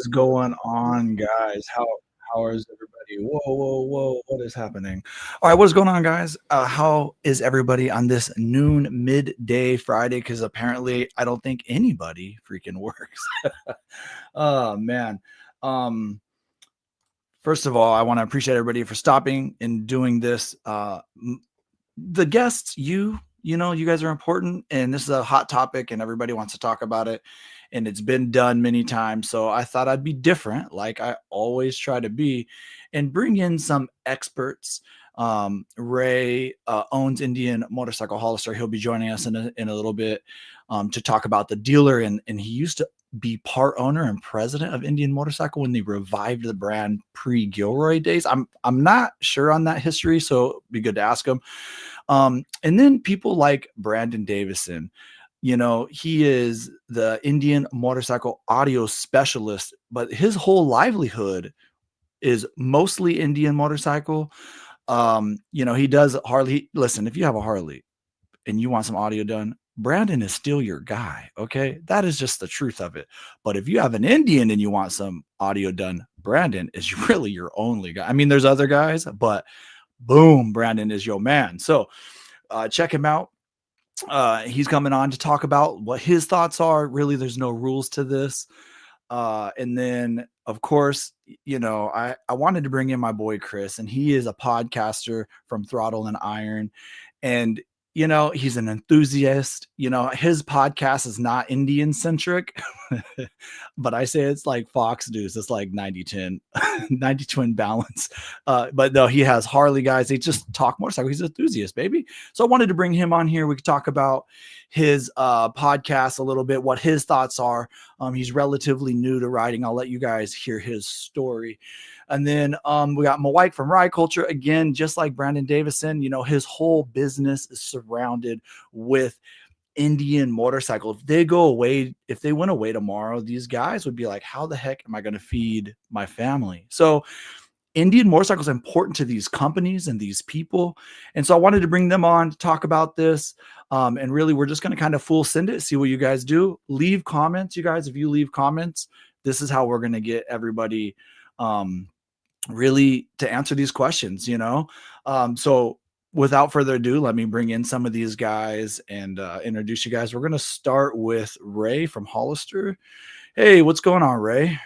is going on, guys? How is everybody? Whoa, whoa, whoa! What is happening? All right, what is going on, guys? How is everybody on this noon midday Friday? Because apparently, I don't think anybody freaking works. Oh man. Um, First of all, I want to appreciate everybody for stopping and doing this. The guests, you know, you guys are important, and this is a hot topic, and everybody wants to talk about it, and it's been done many times. So I thought I'd be different, like I always try to be, and bring in some experts. Ray owns Indian Motorcycle Hollister. He'll be joining us in a little bit to talk about the dealer, and he used to be part owner and president of Indian Motorcycle when they revived the brand pre-Gilroy days. I'm not sure on that history, so it'd be good to ask him. And then people like Brandon Davison, you know, he is the Indian Motorcycle audio specialist, but his whole livelihood is mostly Indian Motorcycle. You know, he does Harley. Listen, if you have a Harley and you want some audio done, Brandon is still your guy. Okay. That is just the truth of it. But if you have an Indian and you want some audio done, Brandon is really your only guy. I mean, there's other guys, but boom, Brandon is your man. So check him out. He's coming on to talk about what his thoughts are. Really, there's no rules to this. And then, of course, you know, I wanted to bring in my boy Chris, and he is a podcaster from Throttle and Iron. And you know, he's an enthusiast. You know, his podcast is not Indian centric, but I say it's like Fox News. It's like 90-10, 90-20 balance. But no, he has Harley guys. They just talk motorcycle. He's an enthusiast, baby. So I wanted to bring him on here. We could talk about his podcast a little bit, what his thoughts are. He's relatively new to riding. I'll let you guys hear his story. And then we got Mike from Ride Culture. Again, just like Brandon Davison, you know, his whole business is surrounded with Indian motorcycle. If they went away tomorrow, these guys would be like, how the heck am I going to feed my family? So Indian motorcycle is important to these companies and these people. And so I wanted to bring them on to talk about this. And really, we're just going to kind of full send it, see what you guys do. Leave comments, you guys. If you leave comments, this is how we're going to get everybody really to answer these questions, you know? So without further ado, let me bring in some of these guys and introduce you guys. We're going to start with Ray from Hollister. Hey, what's going on, Ray?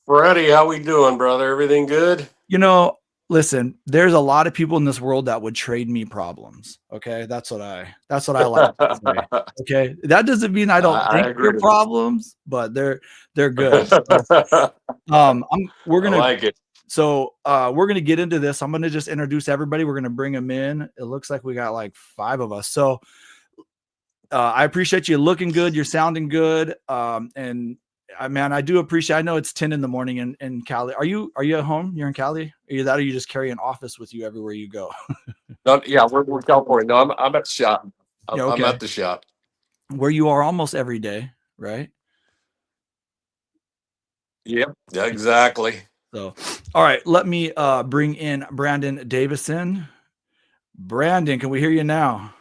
Freddie, how we doing, brother? Everything good? You know, listen, there's a lot of people in this world that would trade me problems. Okay. That's what I like to say. Okay. That doesn't mean I don't think they're problems, but they're good. So, we're going to like it. So we're going to get into this. I'm going to just introduce everybody. We're going to bring them in. It looks like we got like 5 of us. So I appreciate you looking good. You're sounding good. And man, I do appreciate, I know it's 10 in the morning in Cali. Are you at home? You're in Cali? Or you just carry an office with you everywhere you go? No, yeah, we're California. No, I'm at the shop. Yeah, okay. I'm at the shop. Where you are almost every day, right? Yep, yeah, exactly. So, all right, let me bring in Brandon Davison. Brandon, can we hear you now?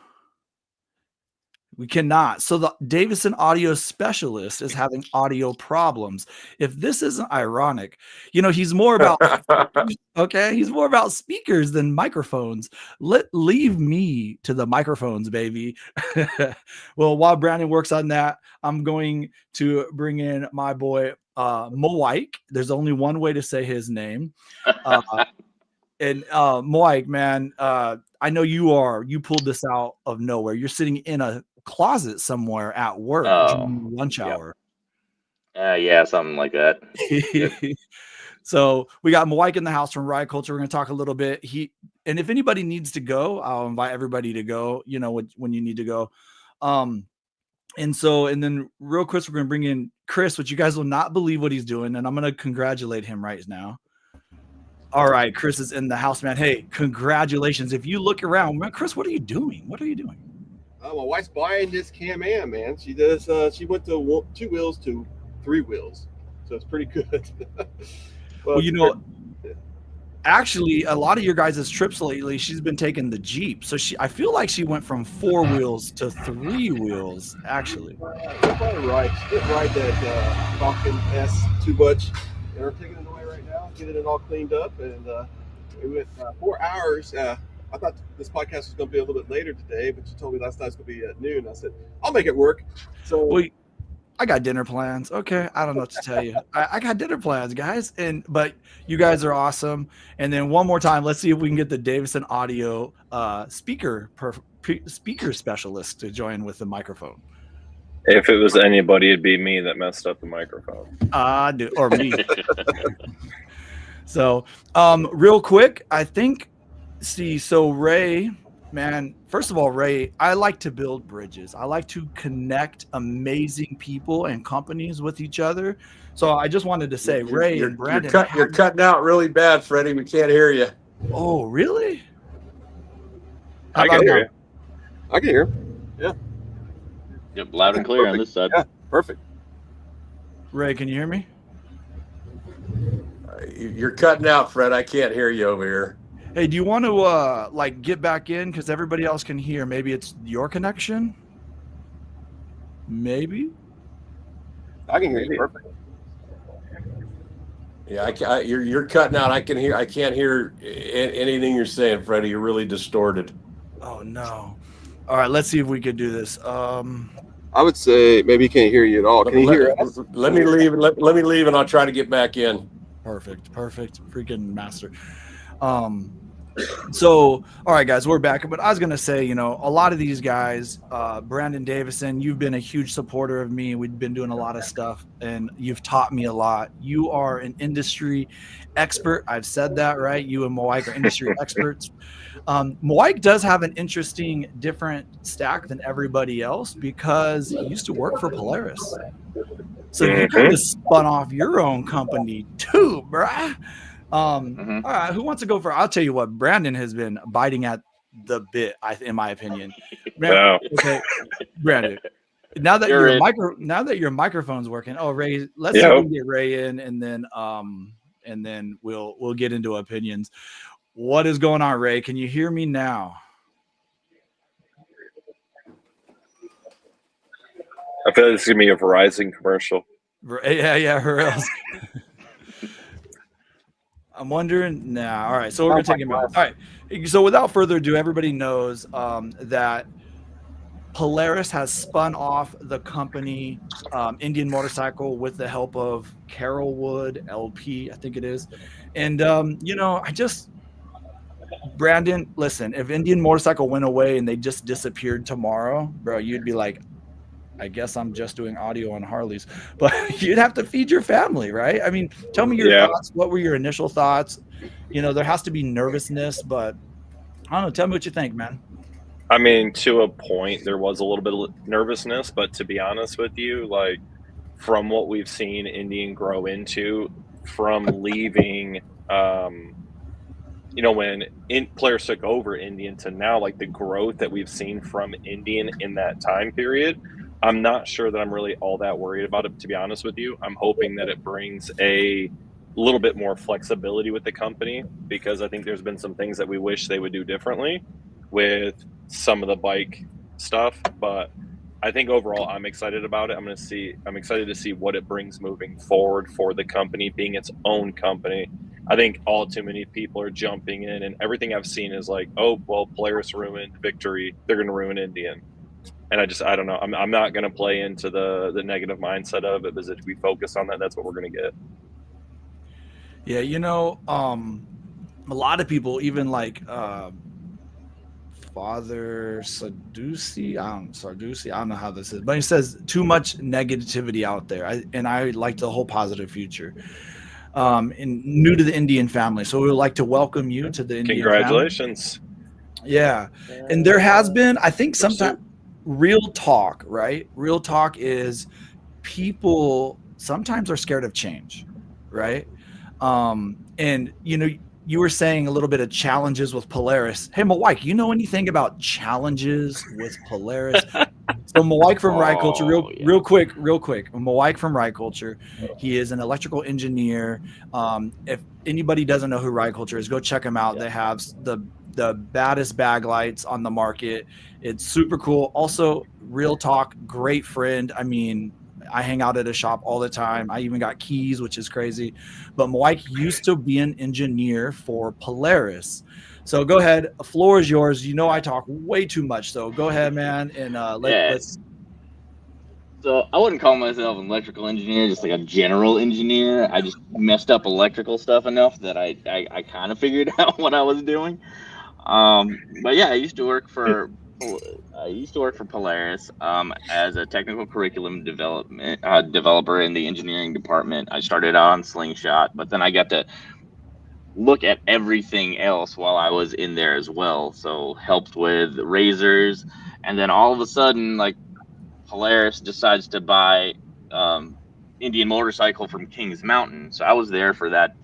We cannot. So the Davison audio specialist is having audio problems. If this isn't ironic, you know, he's more about okay, he's more about speakers than microphones. Leave me to the microphones, baby. Well, while Brandon works on that, I'm going to bring in my boy Mike. There's only one way to say his name. And Mike, man, I know you pulled this out of nowhere. You're sitting in a closet somewhere at work during lunch hour. Yeah, something like that. So we got Mike in the house from Ride Culture. We're going to talk a little bit. And if anybody needs to go, I'll invite everybody to go, you know, when you need to go. And then real quick, we're going to bring in Chris, which you guys will not believe what he's doing. And I'm going to congratulate him right now. All right, Chris is in the house, man. Hey, congratulations. If you look around, man, Chris, what are you doing? What are you doing? My wife's buying this Can-Am, man. She does. She went to 2 wheels to 3 wheels, so it's pretty good. Well, you know, actually, a lot of your guys' trips lately, she's been taking the Jeep. So I feel like she went from 4 wheels to 3 wheels, actually. You're probably right. She did ride that Falcon too much. And we're taking it away right now, getting it all cleaned up. And we went 4 hours. I thought this podcast was going to be a little bit later today, but you told me last night it's going to be at noon. I said, I'll make it work. So Well, I got dinner plans. Okay, I don't know what to tell you. I got dinner plans, guys. But you guys are awesome. And then one more time, let's see if we can get the Davison Audio speaker specialist to join with the microphone. If it was anybody, it'd be me that messed up the microphone. Or me. So, real quick, I think. So Ray, man, first of all, Ray, I like to build bridges. I like to connect amazing people and companies with each other. So I just wanted to say, Ray and Brandon. You're cutting out really bad, Freddie. We can't hear you. Oh, really? I can hear you. I can hear. Yeah. Yep, loud and clear on this side. Yeah, perfect. Ray, can you hear me? You're cutting out, Fred. I can't hear you over here. Hey, do you want to get back in because everybody else can hear? Maybe it's your connection. Maybe. I can hear you perfect. Yeah, you're cutting out. I can't hear anything you're saying, Freddie. You're really distorted. Oh no! All right, let's see if we could do this. I would say maybe he can't hear you at all. Can you hear us? Let me leave. Let me leave, and I'll try to get back in. Perfect, freaking master. So, all right, guys, we're back. But I was going to say, a lot of these guys, Brandon Davison, you've been a huge supporter of me. We've been doing a lot of stuff, and you've taught me a lot. You are an industry expert. I've said that, right? You and Mike are industry experts. Mike does have an interesting, different stack than everybody else because he used to work for Polaris. So you kind of spun off your own company too, bruh. All right, who wants to go for? I'll tell you what, Brandon has been biting at the bit, in my opinion. Okay, Brandon. Now that your microphone's working, Ray, let's see if we can get Ray in, and then we'll get into opinions. What is going on, Ray? Can you hear me now? I feel like this is gonna be a Verizon commercial. Yeah, or else. I'm wondering now. All right, so we're gonna take him out. All right, so without further ado, everybody knows that Polaris has spun off the company Indian Motorcycle with the help of Carolwood LP, I think it is. And Brandon, listen, if Indian Motorcycle went away and they just disappeared tomorrow, bro, you'd be like, I guess I'm just doing audio on Harleys, but you'd have to feed your family, right? I mean, tell me your thoughts. What were your initial thoughts? There has to be nervousness, but I don't know. Tell me what you think, man. I mean, to a point, there was a little bit of nervousness, but to be honest with you, like from what we've seen Indian grow into, from leaving, when Polaris took over Indian to now, like the growth that we've seen from Indian in that time period, I'm not sure that I'm really all that worried about it, to be honest with you. I'm hoping that it brings a little bit more flexibility with the company, because I think there's been some things that we wish they would do differently with some of the bike stuff. But I think overall I'm excited about it. I'm excited to see what it brings moving forward for the company being its own company. I think all too many people are jumping in, and everything I've seen is like, oh, well, Polaris ruined Victory, they're going to ruin Indian. And I don't know. I'm not going to play into the negative mindset of it, because if we focus on that, that's what we're going to get. Yeah, a lot of people, even like Father Sadusi, I don't know how this is, but he says too much negativity out there. I like the whole positive future. And new to the Indian family, so we would like to welcome you to the Indian Congratulations. family. Yeah, and there has been, I think, sometimes real talk, right? Real talk is people sometimes are scared of change, right? And you were saying a little bit of challenges with Polaris. Hey, Mike, you know anything about challenges with Polaris? So Mike from Ride Culture, real quick. Mike from Ride Culture, he is an electrical engineer. If anybody doesn't know who Ride Culture is, go check him out. They have the baddest bag lights on the market. It's super cool. Also, real talk, great friend. I mean, I hang out at a shop all the time. I even got keys, which is crazy. But Mike used to be an engineer for Polaris. So go ahead. The floor is yours. You know I talk way too much, so go ahead, man, and Yeah. let's. So I wouldn't call myself an electrical engineer, just like a general engineer. I just messed up electrical stuff enough that I kind of figured out what I was doing. But yeah, I used to work for Polaris as a technical curriculum developer in the engineering department. I started out on Slingshot, but then I got to look at everything else while I was in there as well. So helped with razors, and then all of a sudden, like Polaris decides to buy Indian Motorcycle from Kings Mountain. So I was there for that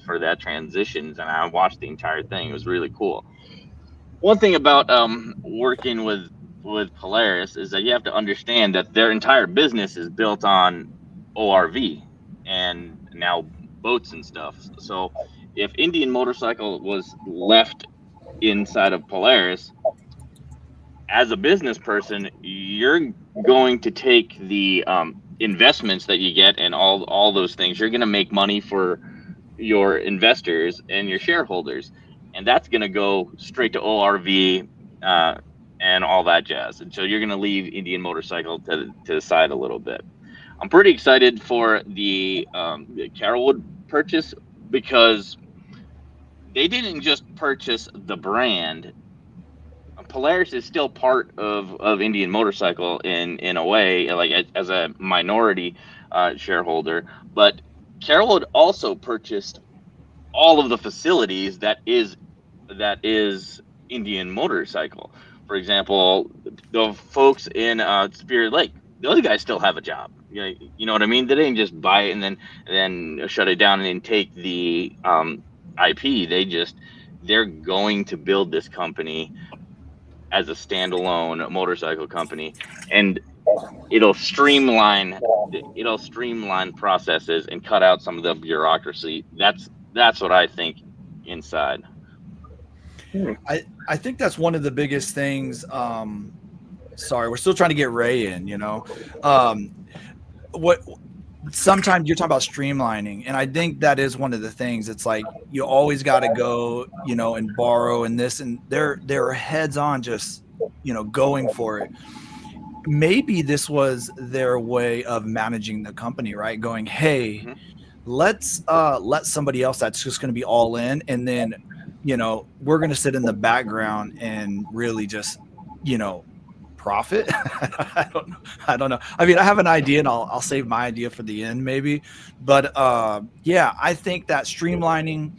transitions, and I watched the entire thing. It was really cool. One thing about working with Polaris is that you have to understand that their entire business is built on ORV and now boats and stuff. So if Indian Motorcycle was left inside of Polaris, as a business person, you're going to take the investments that you get and all those things. You're going to make money for your investors and your shareholders, and that's going to go straight to ORV and all that jazz. And so you're going to leave Indian Motorcycle to the side a little bit. I'm pretty excited for the Carrollwood purchase because they didn't just purchase the brand. Polaris is still part of Indian Motorcycle in a way, like as a minority shareholder, but Carrollwood also purchased all of the facilities that is Indian Motorcycle. For example, the folks in Spirit Lake, those guys still have a job. You know what I mean? They didn't just buy it and then shut it down and then take the IP. They're going to build this company as a standalone motorcycle company, and it'll streamline processes and cut out some of the bureaucracy. That's what I think inside. I think that's one of the biggest things. Sorry, we're still trying to get Ray in. What sometimes you're talking about streamlining, and I think that is one of the things. It's like you always got to go, and borrow and this, and they're heads on just going for it. Maybe this was their way of managing the company, right? Going, hey, let's let somebody else that's just going to be all in, and then we're going to sit in the background and really just profit. I don't know. I mean, I have an idea, and I'll save my idea for the end maybe, but yeah, I think that streamlining,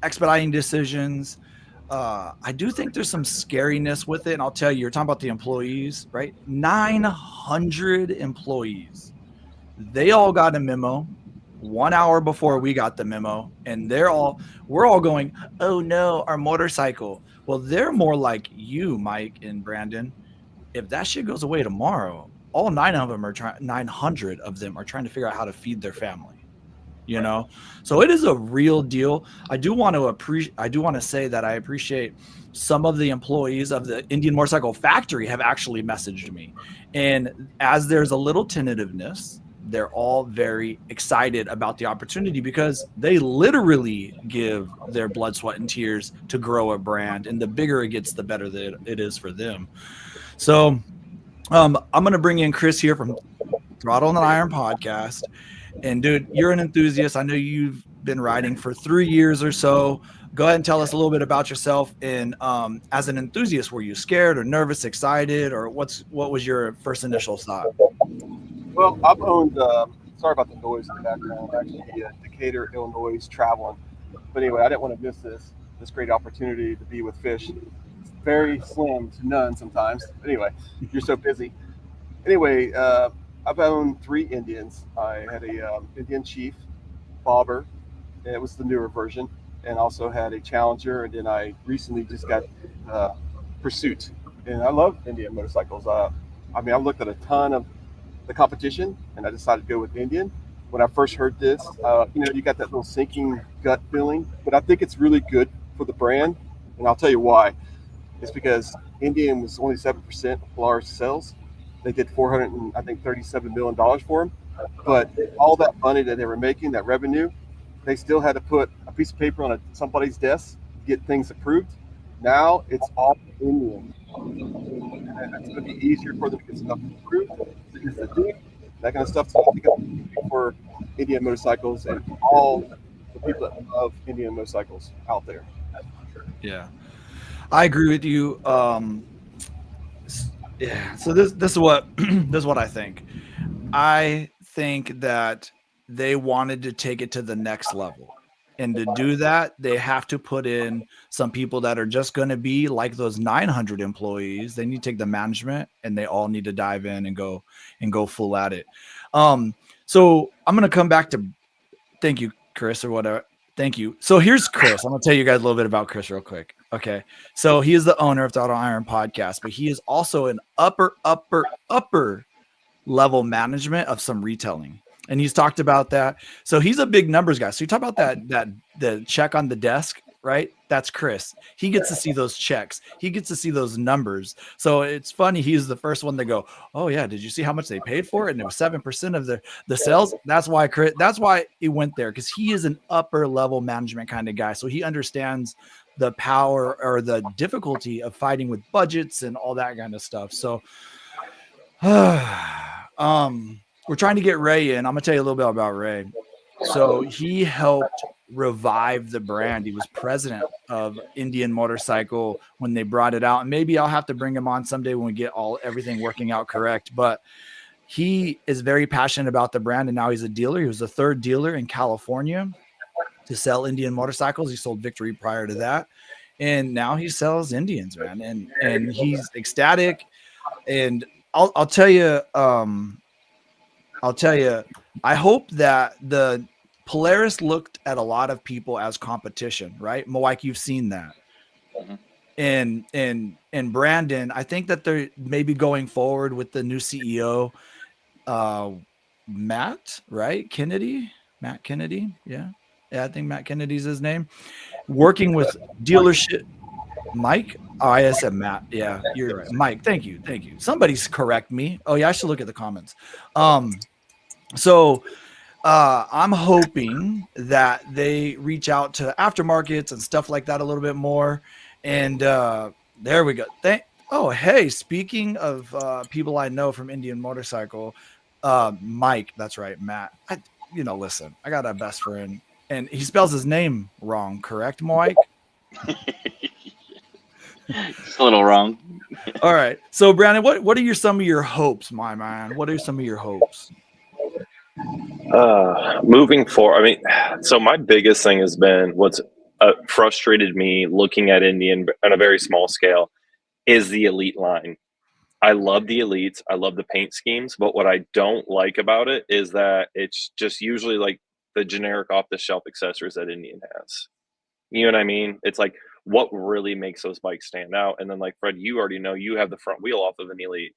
expediting decisions, I do think there's some scariness with it. And I'll tell you, you're talking about the employees, right? 900 employees. They all got a memo 1 hour before we got the memo, and we're all going, oh no, our motorcycle. Well, they're more like you, Mike and Brandon. If that shit goes away tomorrow, all 900 of them are trying to figure out how to feed their family. So it is a real deal. I do want to say that I appreciate some of the employees of the Indian Motorcycle Factory have actually messaged me, and as there's a little tentativeness, they're all very excited about the opportunity because they literally give their blood, sweat, and tears to grow a brand, and the bigger it gets, the better that it is for them. So I'm going to bring in Chris here from Throttle and Iron podcast. And dude, you're an enthusiast. I know you've been riding for 3 years or so. Go ahead and tell us a little bit about yourself. And as an enthusiast, were you scared or nervous, excited, or what was your first initial thought? Well, I've owned, sorry about the noise in the background. I'm actually in Decatur, Illinois, traveling. But anyway, I didn't want to miss this great opportunity to be with Fish. It's very slim to none sometimes. But anyway, you're so busy. Anyway, I've owned 3 Indians. I had a Indian Chief, Bobber, and it was the newer version, and also had a Challenger, and then I recently just got Pursuit. And I love Indian motorcycles. I mean, I looked at a ton of the competition, and I decided to go with Indian. When I first heard this, you got that little sinking gut feeling, but I think it's really good for the brand, and I'll tell you why. It's because Indian was only 7% of Polaris sales. They did $437 million for them. But all that money that they were making, that revenue, they still had to put a piece of paper on somebody's desk to get things approved. Now it's all Indian. It's going to be easier for them to get stuff approved, because the duty, that kind of stuff, is only going to be for Indian motorcycles and all the people that love Indian motorcycles out there. Yeah, I agree with you. Yeah. So this is what this is what I think. I think that they wanted to take it to the next level. And to do that, they have to put in some people that are just going to be like those 900 employees. They need to take the management, and they all need to dive in and go full at it. So I'm going to come back to, thank you, Chris, or whatever. Thank you. So here's Chris. I'm going to tell you guys a little bit about Chris real quick. Okay. So he is the owner of Throttle Iron Podcast, but he is also an upper level management of some retailing. And he's talked about that. So he's a big numbers guy. So you talk about that the check on the desk, right? That's Chris. He gets to see those checks. He gets to see those numbers. So it's funny. He's the first one to go, oh yeah, did you see how much they paid for it? And it was 7% of the sales. That's why he went there, because he is an upper level management kind of guy. So he understands the power or the difficulty of fighting with budgets and all that kind of stuff. So we're trying to get Ray in. I'm gonna tell you a little bit about Ray. So he helped revive the brand. He was president of Indian Motorcycle when they brought it out. And maybe I'll have to bring him on someday when we get everything working out correct. But he is very passionate about the brand, and now he's a dealer. He was the third dealer in California to sell Indian motorcycles. He sold Victory prior to that, and now he sells Indians, man. And he's ecstatic. And I'll tell you, I hope that the Polaris looked at a lot of people as competition, right? Mike, you've seen that. And Brandon, I think that they're maybe going forward with the new CEO, Matt, right? Matt Kennedy. Yeah. I think Matt Kennedy's his name. Working with dealership. Mike? Oh, I said Matt. Yeah, you're right. Mike, thank you. Somebody's correct me. Oh yeah, I should look at the comments. So I'm hoping that they reach out to aftermarkets and stuff like that a little bit more. And there we go. Hey, speaking of people I know from Indian Motorcycle, Mike, that's right, Matt. Listen, I got a best friend, and he spells his name wrong, correct, Mike? It's a little wrong. All right. So Brandon, what are some of your hopes, my man? What are some of your hopes? Moving forward, I mean, so my biggest thing has been what's frustrated me looking at Indian on a very small scale is the elite line. I love the elites. I love the paint schemes, but what I don't like about it is that it's just usually like the generic off-the-shelf accessories that Indian has. You know what I mean? It's like, what really makes those bikes stand out? And then, like Fred, you already know you have the front wheel off of an elite.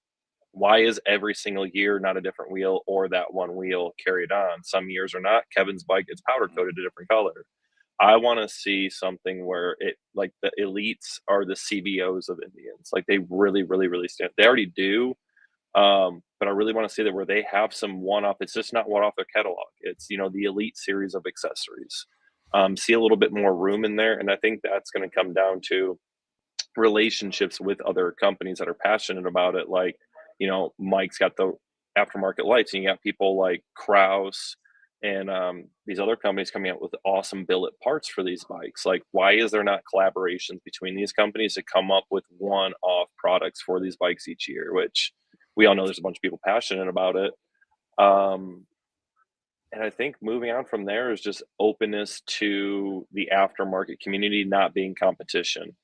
Why is every single year not a different wheel or that one wheel carried on? Some years are not. Kevin's bike is powder coated a different color. I want to see something where it, like, the elites are the CVOs of Indians. Like, they really, really, really stand. They already do. But I really want to see that where they have some one-off. It's just not one off their catalog. It's, the elite series of accessories. See a little bit more room in there. And I think that's going to come down to relationships with other companies that are passionate about it. Like, Mike's got the aftermarket lights, and you got people like Kraus and these other companies coming out with awesome billet parts for these bikes. Like, why is there not collaborations between these companies to come up with one-off products for these bikes each year, which we all know there's a bunch of people passionate about it. And I think moving on from there is just openness to the aftermarket community not being competition.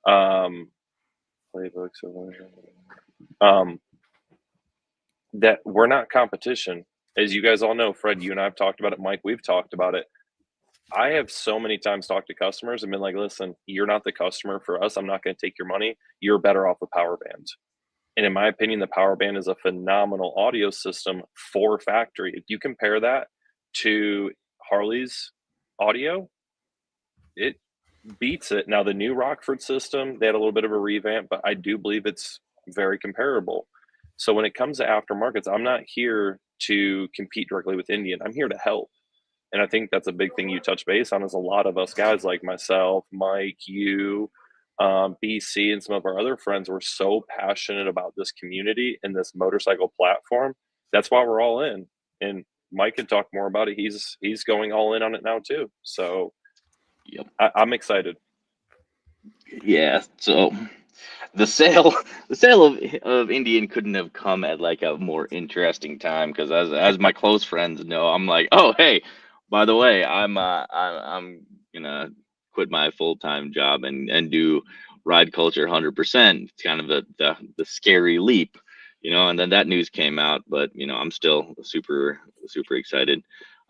Playbooks that we're not competition. As you guys all know, Fred, you and I have talked about it. Mike, we've talked about it. I have so many times talked to customers and been like, listen, you're not the customer for us. I'm not going to take your money. You're better off a power band. And in my opinion, the power band is a phenomenal audio system for factory. If you compare that to Harley's audio, it beats it. Now, the new Rockford system, they had a little bit of a revamp, but I do believe it's very comparable. So when it comes to aftermarkets, I'm not here to compete directly with Indian. I'm here to help. And I think that's a big thing you touch base on, is a lot of us guys like myself, Mike, you, BC, and some of our other friends were so passionate about this community and this motorcycle platform. That's why we're all in. And Mike can talk more about it. He's going all in on it now too. So Yep. I'm excited. Yeah. So the sale of Indian couldn't have come at like a more interesting time, because as my close friends know, I'm like, oh hey, by the way, I'm gonna quit my full-time job and do ride culture 100%. It's kind of the scary leap, and then that news came out, but I'm still super excited.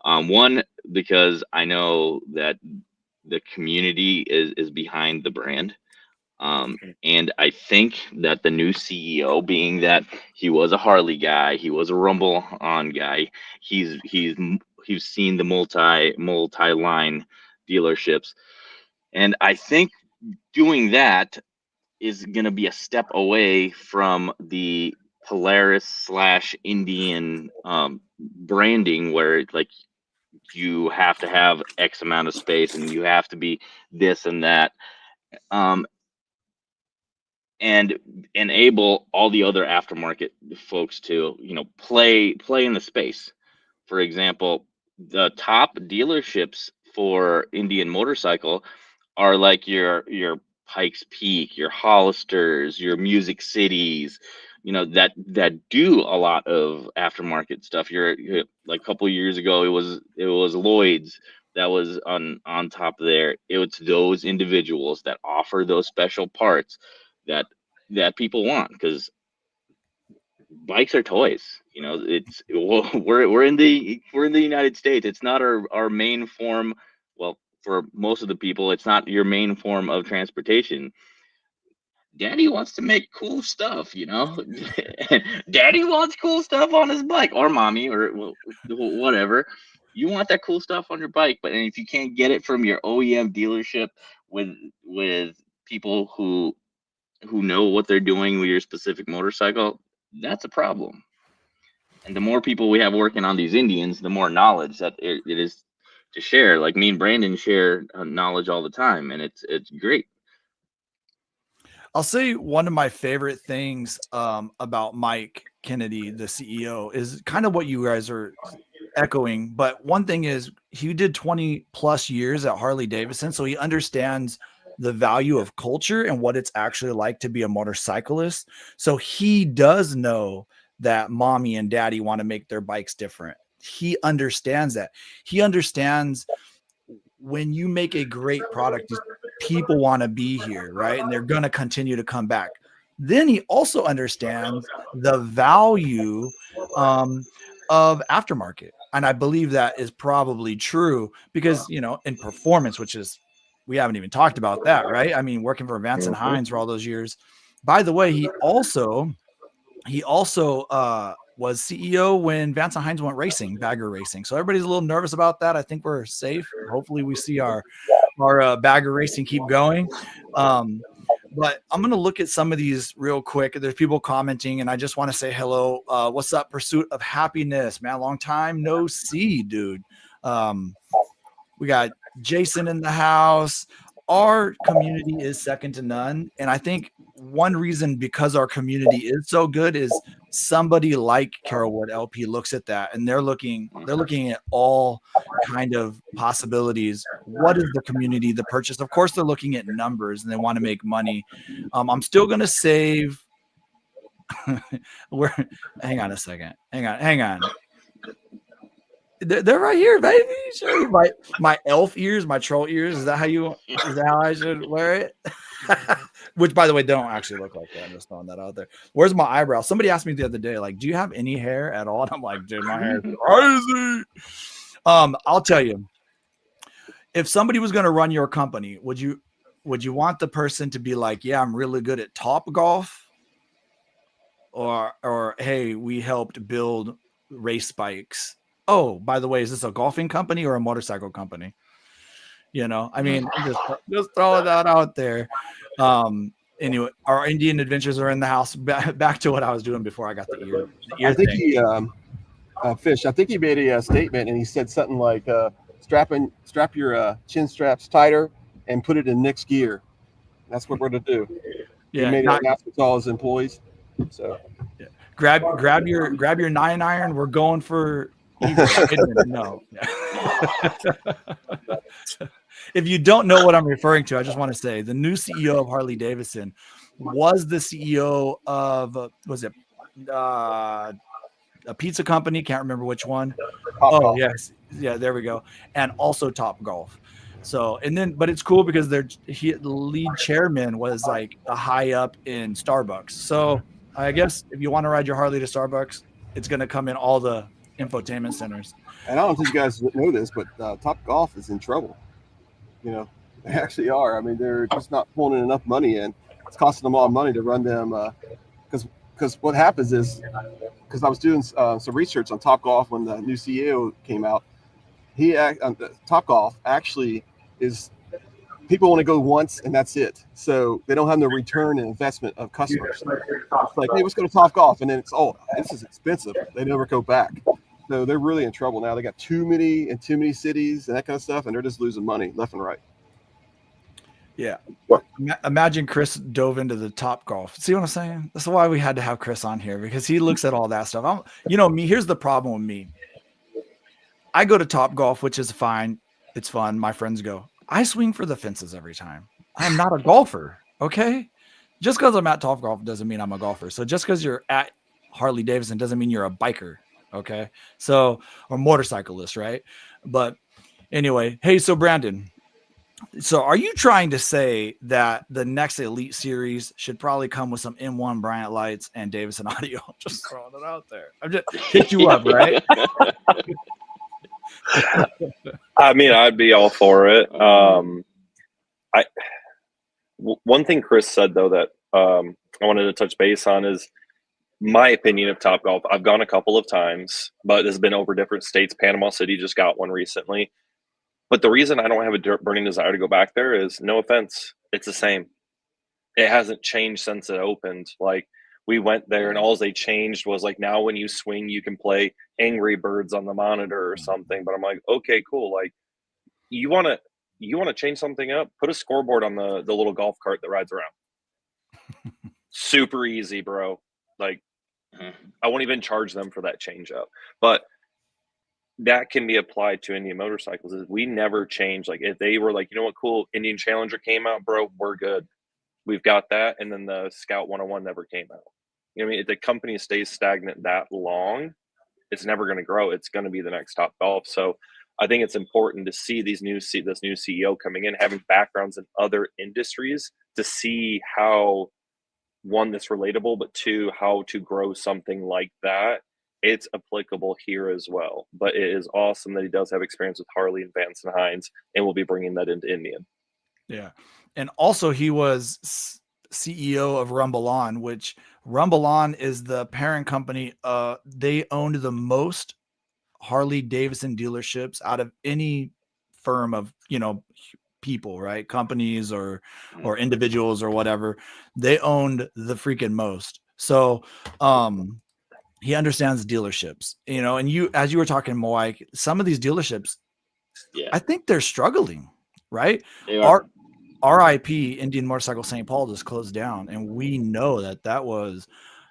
One, because I know that the community is behind the brand. And I think that the new CEO, being that he was a Harley guy, he was a Rumble on guy, he's seen the multi-line dealerships, and I think doing that is gonna be a step away from the Polaris / Indian branding, where like you have to have X amount of space and you have to be this and that. And enable all the other aftermarket folks to play in the space. For example, the top dealerships for Indian motorcycle are like your Pikes Peak, your Hollisters, your Music Cities, that do a lot of aftermarket stuff. You're like a couple of years ago, it was Lloyd's that was on top of there. It's those individuals that offer those special parts that people want, because bikes are toys. We're in the United States. It's not our main form. Well, for most of the people, it's not your main form of transportation. Daddy wants to make cool stuff, Daddy wants cool stuff on his bike, or mommy, or whatever. You want that cool stuff on your bike, but if you can't get it from your OEM dealership with people who know what they're doing with your specific motorcycle, that's a problem. And the more people we have working on these Indians, the more knowledge that it is to share. Like me and Brandon share knowledge all the time, and it's great. I'll say one of my favorite things about Mike Kennedy, the CEO, is kind of what you guys are echoing. But one thing is, he did 20 plus years at Harley Davidson, so he understands the value of culture and what it's actually like to be a motorcyclist. So he does know that mommy and daddy want to make their bikes different. He understands that. He understands when you make a great product, people want to be here, right? And they're going to continue to come back. Then he also understands the value of aftermarket. And I believe that is probably true because, in performance, which is, we haven't even talked about that, right? I mean, working for Vance and Hines for all those years. By the way, he also was CEO when Vance and Hines went racing, bagger racing. So everybody's a little nervous about that. I think we're safe. Hopefully we see our bagger racing keep going. But I'm going to look at some of these real quick. There's people commenting, and I just want to say hello. What's up, Pursuit of Happiness, man? Long time no see, dude. We got Jason in the house. Our community is second to none. And I think one reason, because our community is so good, is somebody like Carolwood LP looks at that and they're looking at all kind of possibilities. What is the community, the purchase? Of course, they're looking at numbers and they want to make money. I'm still going to save. Hang on a second. Hang on. They're right here, baby. Sure. My elf ears, my troll ears. Is that how I should wear it? Which, by the way, don't actually look like that. I'm just throwing that out there. Where's my eyebrow? Somebody asked me the other day, like, do you have any hair at all? And I'm like, dude, my hair is crazy. I'll tell you, if somebody was going to run your company, would you want the person to be like, yeah, I'm really good at Top Golf, or hey, we helped build race bikes? Oh, by the way, is this a golfing company or a motorcycle company? I mean, just throwing that out there. Anyway, our Indian adventures are in the house. Back to what I was doing before I got the ear I think thing. Fish. I think he made a statement, and he said something like, strap your chin straps tighter and put it in next gear. That's what we're going to do. He Yeah, made an not announcement to all his employees. So grab your 9-iron. We're going for Eagle. No. If you don't know what I'm referring to, I just want to say the new CEO of Harley Davidson was the CEO of was it a pizza company? Can't remember which one. Golf. Yes, yeah, there we go. And also Top Golf. So but it's cool because the lead chairman was like a high up in Starbucks. So I guess if you want to ride your Harley to Starbucks, it's going to come in all the infotainment centers. And I don't know if you guys know this, but Top Golf is in trouble. They actually are. I mean, they're just not pulling in enough money in. It's costing them all money to run them. Because what happens is, because I was doing some research on Top Golf when the new CEO came out, Top Golf actually is, people want to go once and that's it. So they don't have the return and investment of customers. It's like, hey, let's go to Top Golf, and then it's, oh, this is expensive. They never go back. So they're really in trouble now. They got too many cities and that kind of stuff, and they're just losing money left and right. Yeah. Imagine Chris dove into the Top Golf. See what I'm saying? That's why we had to have Chris on here, because he looks at all that stuff. Me, here's the problem with me. I go to Top Golf, which is fine. It's fun. My friends go. I swing for the fences every time. I am not a golfer. Okay. Just because I'm at Top Golf doesn't mean I'm a golfer. So just because you're at Harley Davidson doesn't mean you're a biker. Okay. So, or motorcyclist, right? But anyway, hey, so Brandon, so are you trying to say that the next Elite Series should probably come with some M1 Bryant lights and Davidson audio? Just throwing it out there. I'm just hit you up, right? I mean, I'd be all for it. One thing Chris said, though, that I wanted to touch base on is my opinion of Top Golf. I've gone a couple of times, but it's been over different states. Panama City just got one recently. But the reason I don't have a burning desire to go back there is, no offense, it's the same. It hasn't changed since it opened. Like, we went there and all they changed was, like, now when you swing, you can play Angry Birds on the monitor or something. But I'm like, okay, cool. Like, you want to change something up? Put a scoreboard on the little golf cart that rides around. Super easy, bro. Like, I won't even charge them for that change up. But that can be applied to Indian motorcycles. Is we never change. Like, if they were like, you know what, cool, Indian Challenger came out, bro, we're good. We've got that. And then the Scout 101 never came out. You know what I mean? If the company stays stagnant that long, it's never going to grow. It's going to be the next Top Golf. So I think it's important to see this new CEO coming in, having backgrounds in other industries, to see how, one, that's relatable, but two, how to grow something like that. It's applicable here as well. But it is awesome that he does have experience with Harley and Vance and Hines, and will be bringing that into Indian. Yeah. And also he was CEO of Rumble On, which Rumble On is the parent company. They owned the most Harley Davidson dealerships out of any firm of, people, right? Companies or individuals or whatever. They owned the freaking most. So, he understands dealerships, and as you were talking, Mike, some of these dealerships, I think they're struggling, right? They are. RIP Indian Motorcycle St. Paul just closed down, and we know that was,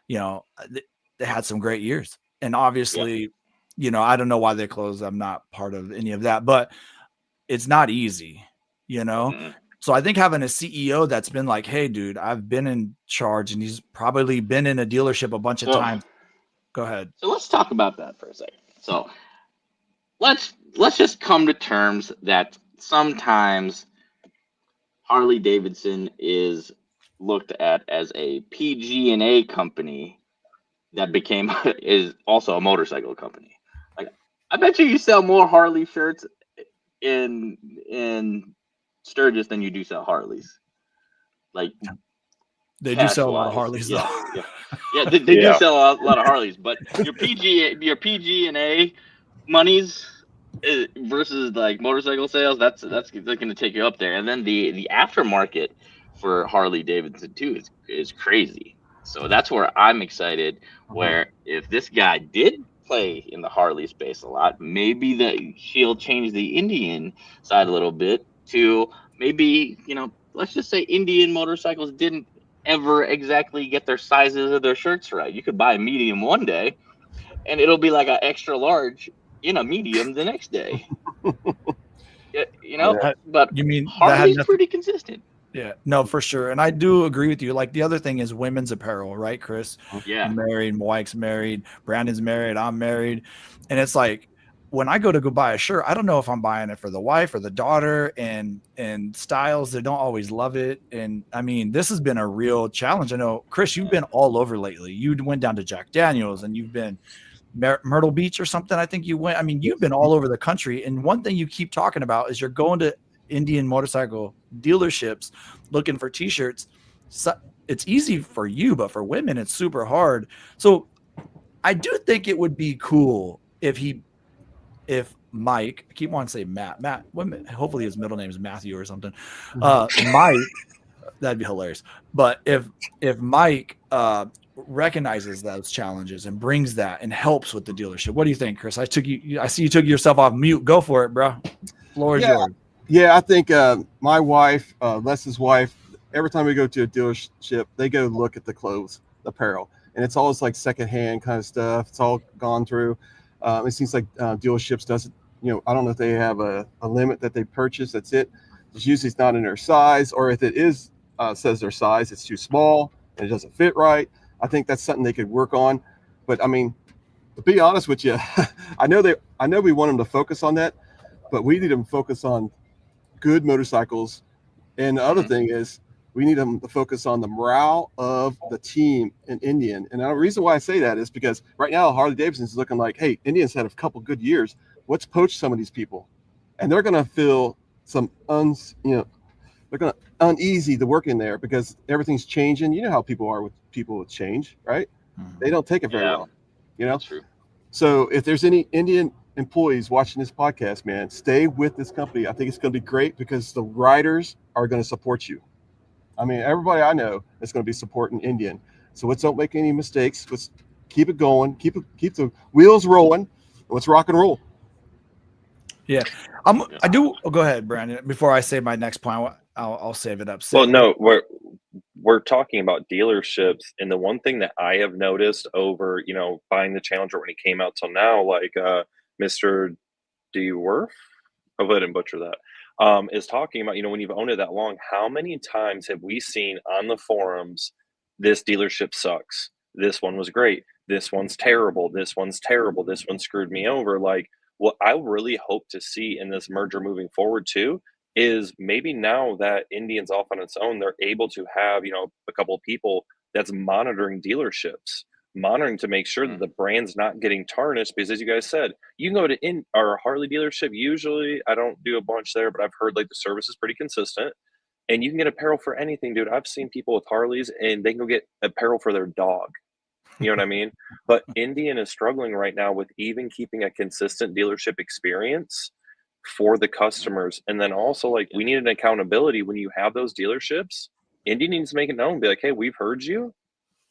they had some great years, and obviously, I don't know why they closed. I'm not part of any of that, but it's not easy, Mm-hmm. So I think having a CEO that's been like, hey, dude, I've been in charge, and he's probably been in a dealership a bunch of times. Go ahead. So let's talk about that for a second. So let's just come to terms that sometimes Harley Davidson is looked at as a PG&A company that is also a motorcycle company. Like, I bet you sell more Harley shirts in Sturgis than you do sell Harleys. Like, they do sell a lot of Harleys, though. Yeah, they do sell a lot of Harleys, but your PG&A monies versus like motorcycle sales, that's going to take you up there. And then the aftermarket for Harley Davidson too is crazy. So that's where I'm excited. Where if this guy did play in the Harley space a lot. Maybe that she'll change the Indian side a little bit to maybe, let's just say Indian motorcycles didn't ever exactly get their sizes of their shirts right. You could buy a medium one day and it'll be like an extra large in a medium the next day. But You mean that had Harley's nothing? pretty consistent. Yeah, no, for sure. And I do agree with you. Like the other thing is women's apparel, right, Chris? Yeah. You're married, Mike's married, Brandon's married, I'm married. And it's like when I go to buy a shirt, I don't know if I'm buying it for the wife or the daughter, and styles that don't always love it. And I mean, this has been a real challenge. I know, Chris, you've been all over lately. You went down to Jack Daniels and you've been Myrtle Beach or something. I think you went. I mean, you've been all over the country. And one thing you keep talking about is you're going to Indian motorcycle dealerships looking for t-shirts. So it's easy for you, but for women it's super hard. So I do think it would be cool if Mike, I keep wanting to say Matt, hopefully his middle name is Matthew or something. Mike, that'd be hilarious. But if Mike recognizes those challenges and brings that and helps with the dealership. What do you think, Chris? I see you took yourself off mute. Go for it, bro. Floor is yours. Yeah, I think my wife, Les's wife, every time we go to a dealership, they go look at the clothes, the apparel, and it's always like secondhand kind of stuff. It's all gone through. It seems like dealerships doesn't, I don't know if they have a limit that they purchase. That's it. It's usually it's not in their size, or if it is says their size, it's too small and it doesn't fit right. I think that's something they could work on. But I mean, to be honest with you, I know we want them to focus on that, but we need them to focus on good motorcycles. And the other thing is we need them to focus on the morale of the team in Indian. And the reason why I say that is because right now Harley Davidson is looking like, hey, Indian's had a couple good years. Let's poach some of these people. And they're going to feel some they're going to uneasy to work in there because everything's changing. You know how people are with people with change, right? They don't take it very well. That's true. So if there's any Indian employees watching this podcast, man, stay with this company. I think it's going to be great because the riders are going to support you. I mean, everybody I know is going to be supporting Indian. So let's don't make any mistakes. Let's keep it going. Keep the wheels rolling. Let's rock and roll. Yeah, I do. Oh, go ahead, Brandon. Before I say my next point, I'll save it up. Well, no, we're talking about dealerships, and the one thing that I have noticed over, buying the Challenger when it came out till now, like Mr. DeWerf, I'll let him butcher that, is talking about, when you've owned it that long, how many times have we seen on the forums, this dealership sucks, this one was great, this one's terrible, this one's terrible, this one screwed me over. Like, what I really hope to see in this merger moving forward too is maybe now that Indian's off on its own, they're able to have, a couple of people that's monitoring dealerships, monitoring to make sure that the brand's not getting tarnished. Because as you guys said, you can go to our Harley dealership. Usually I don't do a bunch there, but I've heard like the service is pretty consistent and you can get apparel for anything, dude. I've seen people with Harleys and they can go get apparel for their dog. You know what I mean? But Indian is struggling right now with even keeping a consistent dealership experience for the customers. And then also, like, we need an accountability when you have those dealerships. Indian needs to make it known, be like, hey, we've heard you,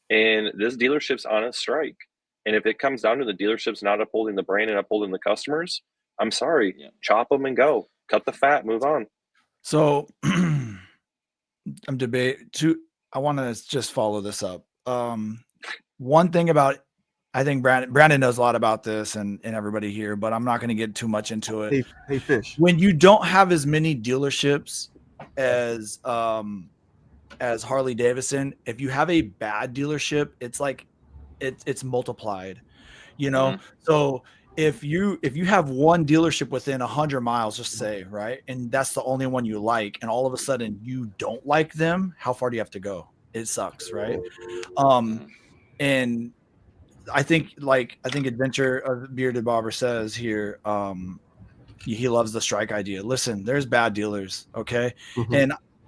and this dealership's on a strike. And if it comes down to the dealerships not upholding the brand and upholding the customers, I'm sorry, chop them and go. Cut the fat, move on. So I want to just follow this up. One thing about, I think Brandon knows a lot about this and everybody here, but I'm not going to get too much into it. Hey, Fish. When you don't have as many dealerships as Harley Davidson, if you have a bad dealership, it's like it's multiplied, So if you have one dealership within 100 miles, just say, right, and that's the only one you like, and all of a sudden you don't like them, how far do you have to go? It sucks, right? And I think Adventure of Bearded Barber says here, he loves the strike idea. Listen, there's bad dealers, okay?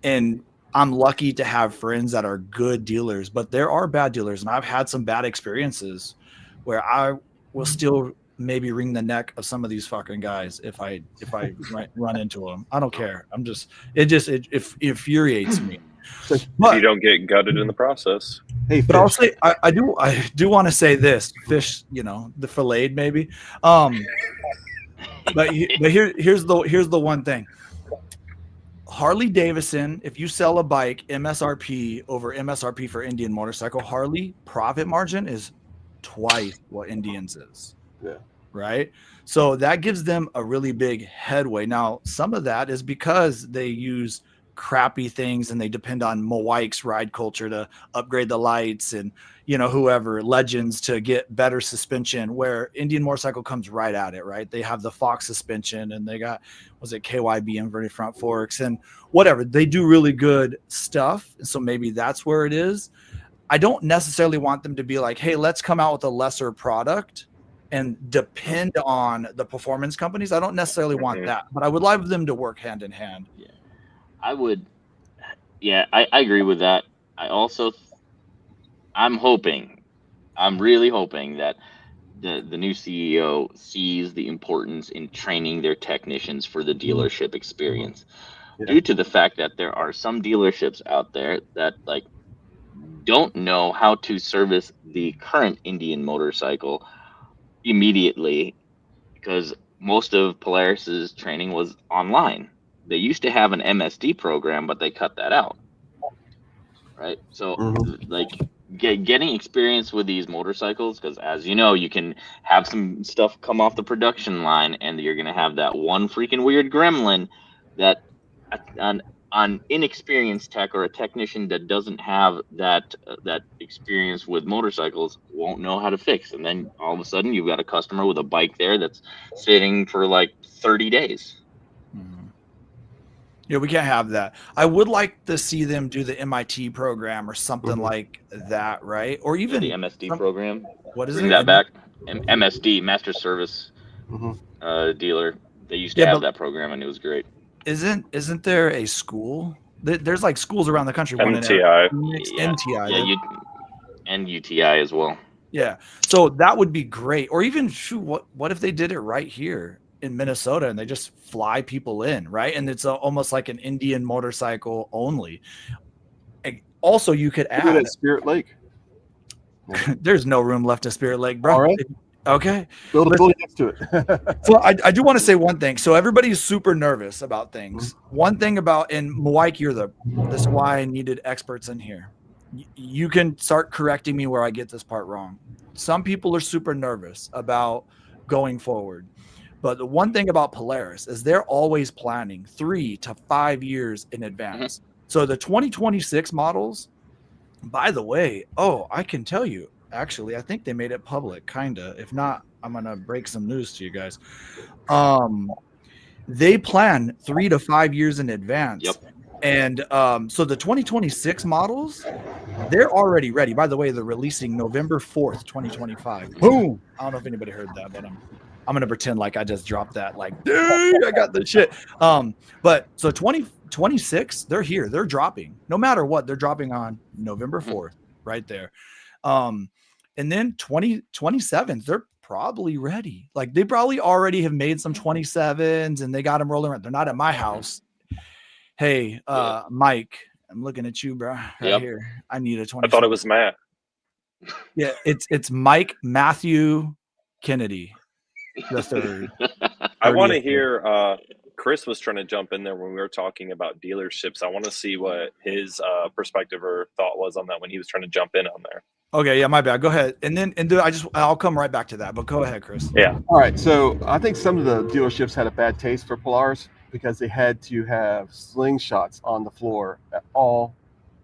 And I'm lucky to have friends that are good dealers, but there are bad dealers, and I've had some bad experiences where I will still maybe wring the neck of some of these fucking guys if I run into them. I don't care. It infuriates me. But you don't get gutted in the process. Hey, But I'll Fish. say I do want to say this, Fish, the filleted maybe. But here's the one thing. Harley Davidson, if you sell a bike MSRP over MSRP for Indian motorcycle, Harley profit margin is twice what Indians is. Yeah. Right. So that gives them a really big headway. Now, some of that is because they use crappy things and they depend on Mowaik's ride culture to upgrade the lights and, whoever legends to get better suspension, where Indian motorcycle comes right at it. Right. They have the Fox suspension and they got, was it KYB inverted front forks and whatever. They do really good stuff. So maybe that's where it is. I don't necessarily want them to be like, hey, let's come out with a lesser product and depend on the performance companies. I don't necessarily want that, but I would like them to work hand in hand. Yeah, I would. Yeah, I agree with that. I also, I'm really hoping that the new CEO sees the importance in training their technicians for the dealership experience, Yeah. due to the fact that there are some dealerships out there that don't know how to service the current Indian motorcycle immediately, because most of Polaris's training was online. They used to have an MSD program, but they cut that out. Right. So getting experience with these motorcycles, because as you know, you can have some stuff come off the production line and you're going to have that one freaking weird gremlin that an inexperienced tech or a technician that doesn't have that experience with motorcycles won't know how to fix. And then all of a sudden you've got a customer with a bike there that's sitting for 30 days. Mm-hmm. Yeah, we can't have that. I would like to see them do the MIT program or something like that, right? Or even the MSD program. What is Bring it? that back. MSD, Master Service Dealer. They used to have that program, and it was great. Isn't there a school? There's schools around the country. MTI. MTI. Yeah, and UTI as well. Yeah. So that would be great. Or even what if they did it right here in Minnesota and they just fly people in, right? And it's almost like an Indian motorcycle only. Also, you could add at Spirit Lake. There's no room left at Spirit Lake, bro. All right. Okay. Build a building next to it. So I do want to say one thing. So everybody's super nervous about things. One thing about, and Mike, this is why I needed experts in here. You can start correcting me where I get this part wrong. Some people are super nervous about going forward. But the one thing about Polaris is they're always planning 3 to 5 years in advance. So the 2026 models, by the way, I can tell you, actually, I think they made it public, kind of. If not, I'm going to break some news to you guys. They plan 3 to 5 years in advance. Yep. And so the 2026 models, they're already ready. By the way, they're releasing November 4th, 2025. Boom. I don't know if anybody heard that, but I'm going to pretend like I just dropped that. Dude, I got the shit. But so 2026, they're here. They're dropping. No matter what, they're dropping on November 4th, right there. And then 2027, they're probably ready. They probably already have made some 27s and they got them rolling around. They're not at my house. Hey, Mike, I'm looking at you, bro. Right here. I need a 20. I thought it was Matt. Yeah, it's Mike Matthew Kennedy the third. I want to hear. Chris was trying to jump in there when we were talking about dealerships. I want to see what his perspective or thought was on that when he was trying to jump in on there. Okay, yeah, my bad. Go ahead, I'll come right back to that. But go ahead, Chris. Yeah. All right. So I think some of the dealerships had a bad taste for Polaris because they had to have slingshots on the floor all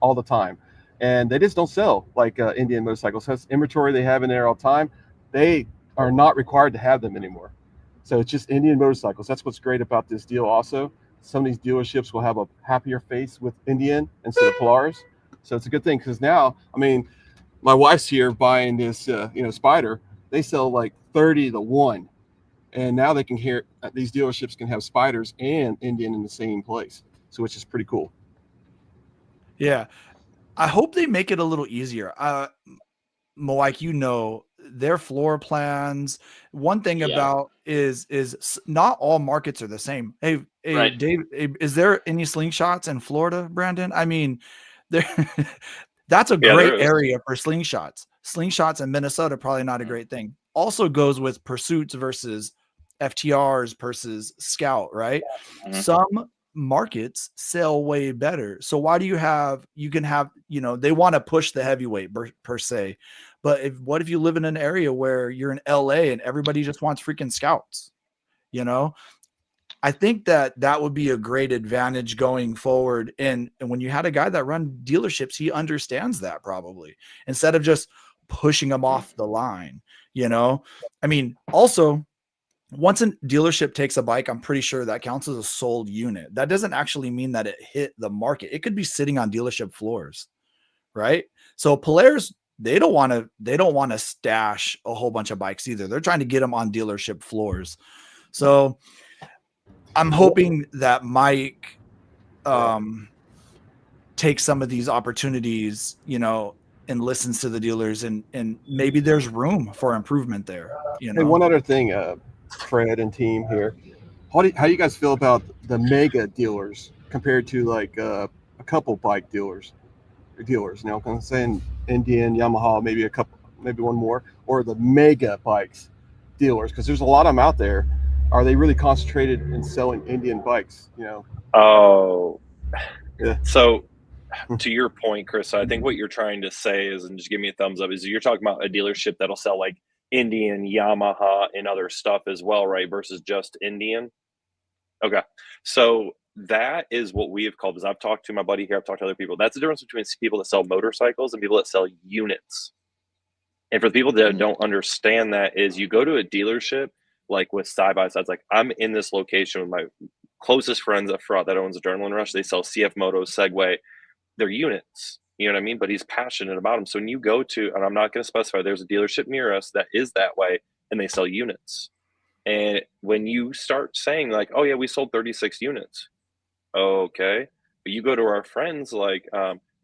the time, and they just don't sell like Indian motorcycles. Has inventory they have in there all the time. They are not required to have them anymore. So it's just Indian motorcycles. That's what's great about this deal. Also, some of these dealerships will have a happier face with Indian instead of Polaris. So it's a good thing because now, I mean, my wife's here buying this, Spider. They sell 30 to 1. And now they can hear these dealerships can have Spiders and Indian in the same place. So which is pretty cool. Yeah. I hope they make it a little easier. Mike, their floor plans. One thing about is not all markets are the same. Hey, right. Dave, is there any slingshots in Florida, Brandon? I mean, they That's a Yeah, great there is. area for slingshots. Slingshots in Minnesota, probably not a great thing. Also goes with pursuits versus FTRs versus scout, right? Mhm. Some markets sell way better. So why do you can have, they want to push the heavyweight per se. But what if you live in an area where you're in LA and everybody just wants freaking scouts, I think that would be a great advantage going forward. And when you had a guy that run dealerships, he understands that probably, instead of just pushing him off the line, I mean, also, once a dealership takes a bike, I'm pretty sure that counts as a sold unit. That doesn't actually mean that it hit the market. It could be sitting on dealership floors, right? So Polaris, they don't want to stash a whole bunch of bikes either. They're trying to get them on dealership floors. So I'm hoping that Mike takes some of these opportunities, and listens to the dealers, and maybe there's room for improvement there. Hey, one other thing, Fred and team here. How do you guys feel about the mega dealers compared to like a couple bike dealers? I'm saying Indian, Yamaha, maybe one more, or the mega bikes dealers, because there's a lot of them out there. Are they really concentrated in selling Indian bikes? Oh, Yeah. So to your point, Chris, I think what you're trying to say is, and just give me a thumbs up, is you're talking about a dealership that'll sell like Indian, Yamaha, and other stuff as well, right? Versus just Indian. Okay. So that is what we have called, as I've talked to my buddy here, I've talked to other people. That's the difference between people that sell motorcycles and people that sell units. And for the people that don't understand that, is you go to a dealership, like with side-by-sides, like I'm in this location with my closest friends at Fraught that owns Adrenaline Rush. They sell CF Moto, Segway, they're units, you know what I mean? But he's passionate about them. So when you go to, and I'm not going to specify, there's a dealership near us that is that way, and they sell units. And when you start saying like, oh yeah, we sold 36 units. Okay. But you go to our friends like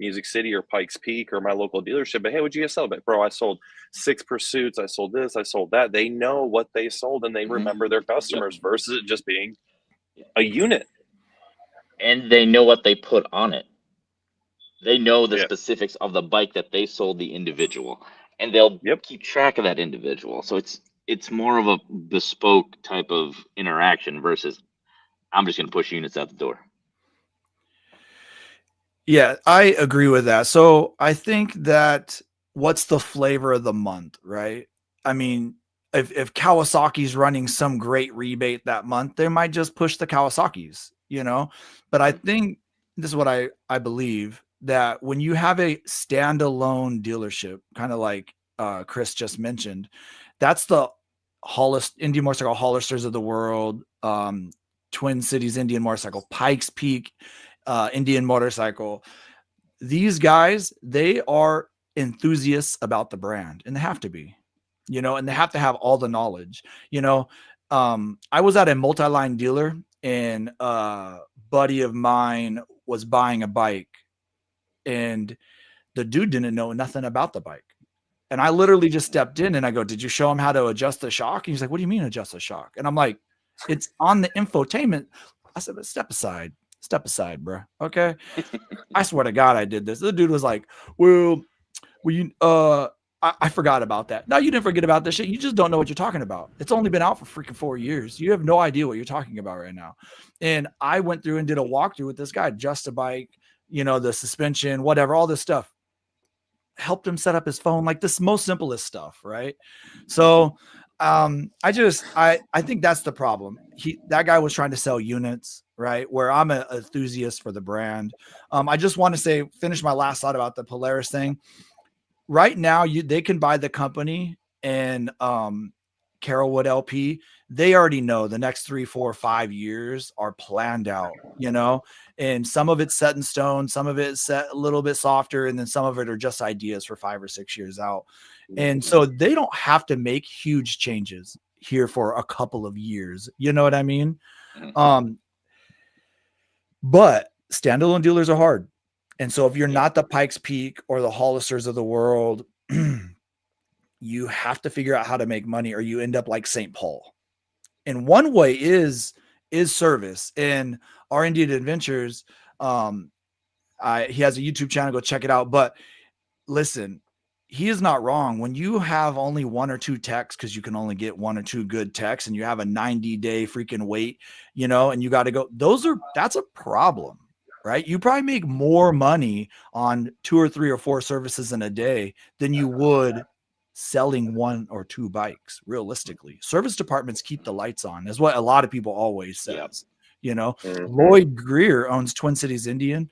Music City or Pikes Peak or my local dealership, but hey, what'd you guys sell? But bro, I sold 6 Pursuits, I sold this, I sold that. They know what they sold and they remember their customers versus it just being a unit. And they know what they put on it. They know the specifics of the bike that they sold the individual, and they'll keep track of that individual. So it's more of a bespoke type of interaction versus I'm just going to push units out the door. Yeah, I agree with that. So I think that what's the flavor of the month, right? I mean, if Kawasaki's running some great rebate that month, they might just push the Kawasaki's, But I think this is what I believe, that when you have a standalone dealership, kind of like Chris just mentioned, that's the Indian Motorcycle Hollisters of the world, Twin Cities Indian Motorcycle, Pikes Peak Indian Motorcycle. These guys, they are enthusiasts about the brand, and they have to be, and they have to have all the knowledge. I was at a multi-line dealer, and a buddy of mine was buying a bike, and the dude didn't know nothing about the bike. And I literally just stepped in and I go, did you show him how to adjust the shock? And he's like, what do you mean adjust the shock? And I'm like, it's on the infotainment. I said, but step aside, bro. Okay. I swear to God, I did this. The dude was like, well, I forgot about that. No, you didn't forget about this shit. You just don't know what you're talking about. It's only been out for freaking 4 years. You have no idea what you're talking about right now. And I went through and did a walkthrough with this guy, adjust a bike, the suspension, whatever, all this stuff. Helped him set up his phone, like this most simplest stuff, right? So I think that's the problem. That guy was trying to sell units, right? Where I'm an enthusiast for the brand. I just want to finish my last thought about the Polaris thing. Right now, they can buy the company and Carrollwood LP. They already know the next 3, 4, 5 years are planned out, and some of it's set in stone, some of it's set a little bit softer, and then some of it are just ideas for 5 or 6 years out. And so they don't have to make huge changes here for a couple of years. You know what I mean? But standalone dealers are hard. And so if you're not the Pikes Peak or the Hollisters of the world, you have to figure out how to make money, or you end up like St. Paul. And one way is service. And our Indian Adventures, he has a YouTube channel, go check it out. But listen, he is not wrong. When you have only 1 or 2 techs, because you can only get 1 or 2 good techs, and you have a 90-day freaking wait, and you got to go, that's a problem, right? You probably make more money on 2 or 3 or 4 services in a day than you would selling 1 or 2 bikes. Realistically, service departments keep the lights on, is what a lot of people always says. Lloyd Greer owns Twin Cities Indian.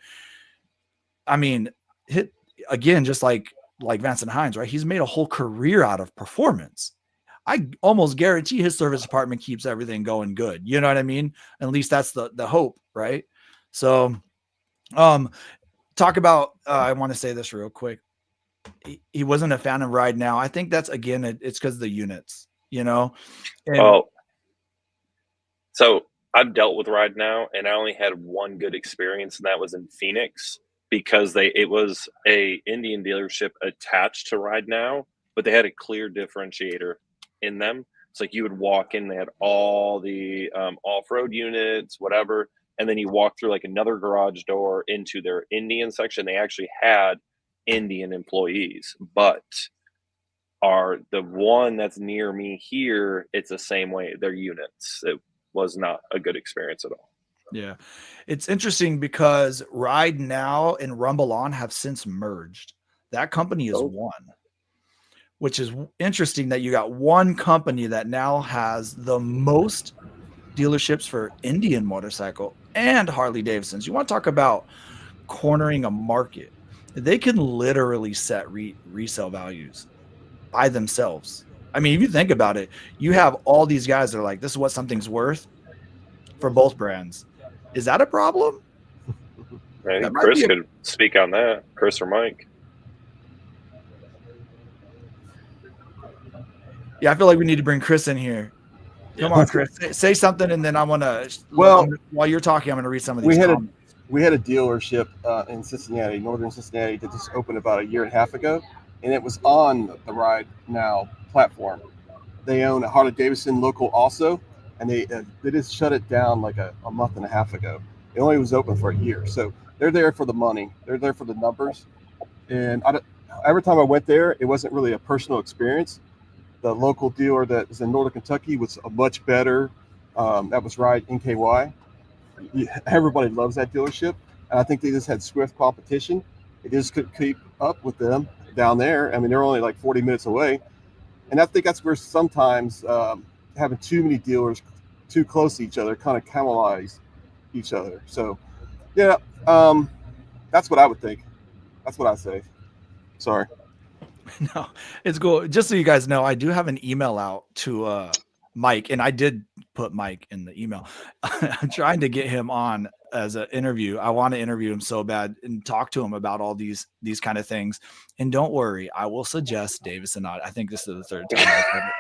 I mean, just like Vincent Hines, right? He's made a whole career out of performance. I almost guarantee his service department keeps everything going good. You know what I mean? At least that's the hope, right? So, talk about, I want to say this real quick. He wasn't a fan of Ride Now. I think that's, again, it's because of the units, And, so I've dealt with Ride Now, and I only had one good experience, and that was in Phoenix, because it was a Indian dealership attached to Ride Now, but they had a clear differentiator in them. It's like you would walk in, they had all the off-road units, whatever, and then you walk through like another garage door into their Indian section. They actually had Indian employees, but the one that's near me here, it's the same way. They're units. It was not a good experience at all. Yeah. It's interesting because Ride Now and Rumble On have since merged. That company is one, which is interesting that you got one company that now has the most dealerships for Indian motorcycle and Harley Davidsons. You want to talk about cornering a market. They can literally set resale values by themselves. I mean, if you think about it, you have all these guys that are like, this is what something's worth for both brands. Is that a problem? I think Chris could speak on that. Chris or Mike. Yeah, I feel like we need to bring Chris in here. Come on, Chris. Say something, and then I want to. While you're talking, I'm going to read some of these comments. We had a dealership in Cincinnati, northern Cincinnati, that just opened about 1.5 years ago, and it was on the Ride Now platform. They own a Harley Davidson local also, and they just shut it down like a month and a half ago. It only was open for 1 year, so they're there for the money. They're there for the numbers. And every time I went there, it wasn't really a personal experience. The local dealer that was in Northern Kentucky was a much better. That was Ride NKY. Everybody loves that dealership, and I think they just had swift competition. They just couldn't keep up with them down there. I mean, they're only like 40 minutes away, and I think that's where sometimes having too many dealers too close to each other kind of cannibalize each other. So, yeah, that's what I would think. That's what I say. Sorry. No, it's cool. Just so you guys know, I do have an email out to Mike, and I did put Mike in the email. I'm trying to get him on as an interview. I want to interview him so bad and talk to him about all these kind of things. And don't worry, I will suggest Davison Audio. I think this is the third time.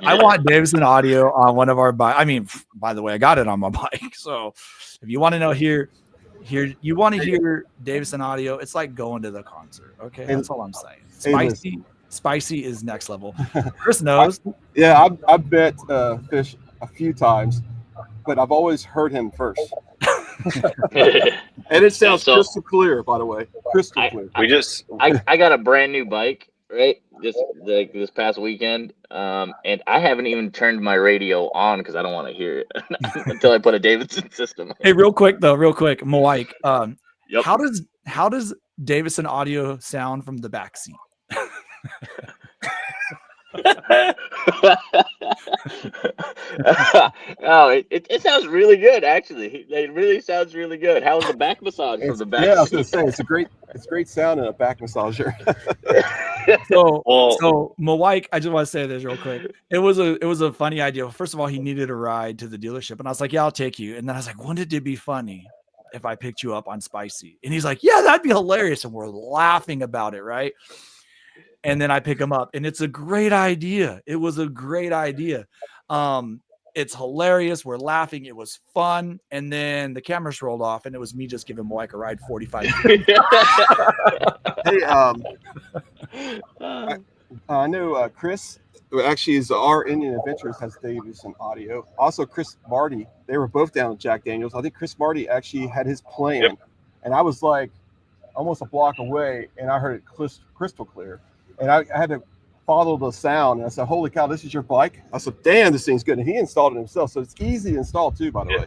I want Davison Audio on one of our bikes. I mean, by the way, I got it on my bike. So if you want to know here, you want to hear Davison Audio, it's like going to the concert. Okay, that's all I'm saying. Spicy is next level. Chris knows. I've bet Fish a few times, but I've always heard him first. And it sounds crystal clear, by the way. Crystal clear. I got a brand new bike, right? This past weekend, and I haven't even turned my radio on because I don't want to hear it until I put a Davidson system. Hey, real quick, Mike. Yep. How does Davison Audio sound from the back seat? It sounds really good, actually. It really sounds really good. How's the back massage from the back? Yeah, I was gonna say it's great sound in a back massager. So Mike, I just want to say this real quick. It was a funny idea. First of all, he needed a ride to the dealership, and I was like, yeah, I'll take you. And then I was like, wouldn't it be funny if I picked you up on Spicy? And he's like, yeah, that'd be hilarious. And we're laughing about it, right? And then I pick him up, and it's a great idea. It was a great idea. It's hilarious. We're laughing. It was fun. And then the cameras rolled off, and it was me just giving Mike a ride 45 minutes. Hey, I know Chris, who actually is our Indian Adventures, has Davison Audio. Also, Chris Marty. They were both down at Jack Daniels. I think Chris Marty actually had his plan. Yep. And I was like, almost a block away, and I heard it crystal clear. And I had to follow the sound, and I said, "Holy cow, this is your bike?" I said, "Damn, this thing's good." And he installed it himself, so it's easy to install too, by the way.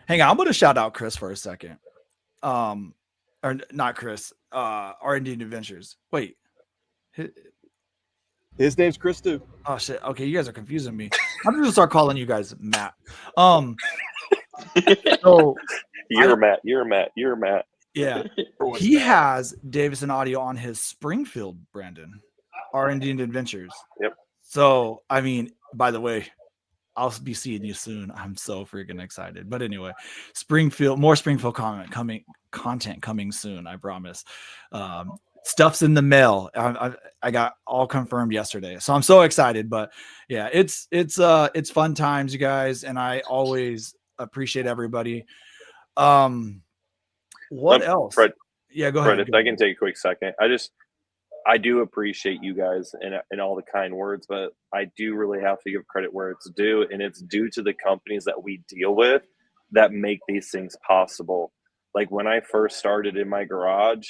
Hang on, I'm gonna shout out Chris for a second. Or not Chris, R&D Adventures. Wait. His name's Chris too. Oh shit. Okay, you guys are confusing me. I'm gonna start calling you guys Matt. So You're Matt. yeah, he has Davison Audio on his Springfield, Brandon, R&D Adventures. Yep. So I mean, by the way, I'll be seeing you soon. I'm so freaking excited. But anyway, more Springfield content coming soon. I promise. Stuff's in the mail. I got all confirmed yesterday, so I'm so excited. But yeah, it's fun times, you guys, and I always appreciate everybody. What else? Fred, yeah, go ahead. Fred, if I can take a quick second, I do appreciate you guys and all the kind words, but I do really have to give credit where it's due, and it's due to the companies that we deal with that make these things possible. Like when I first started in my garage,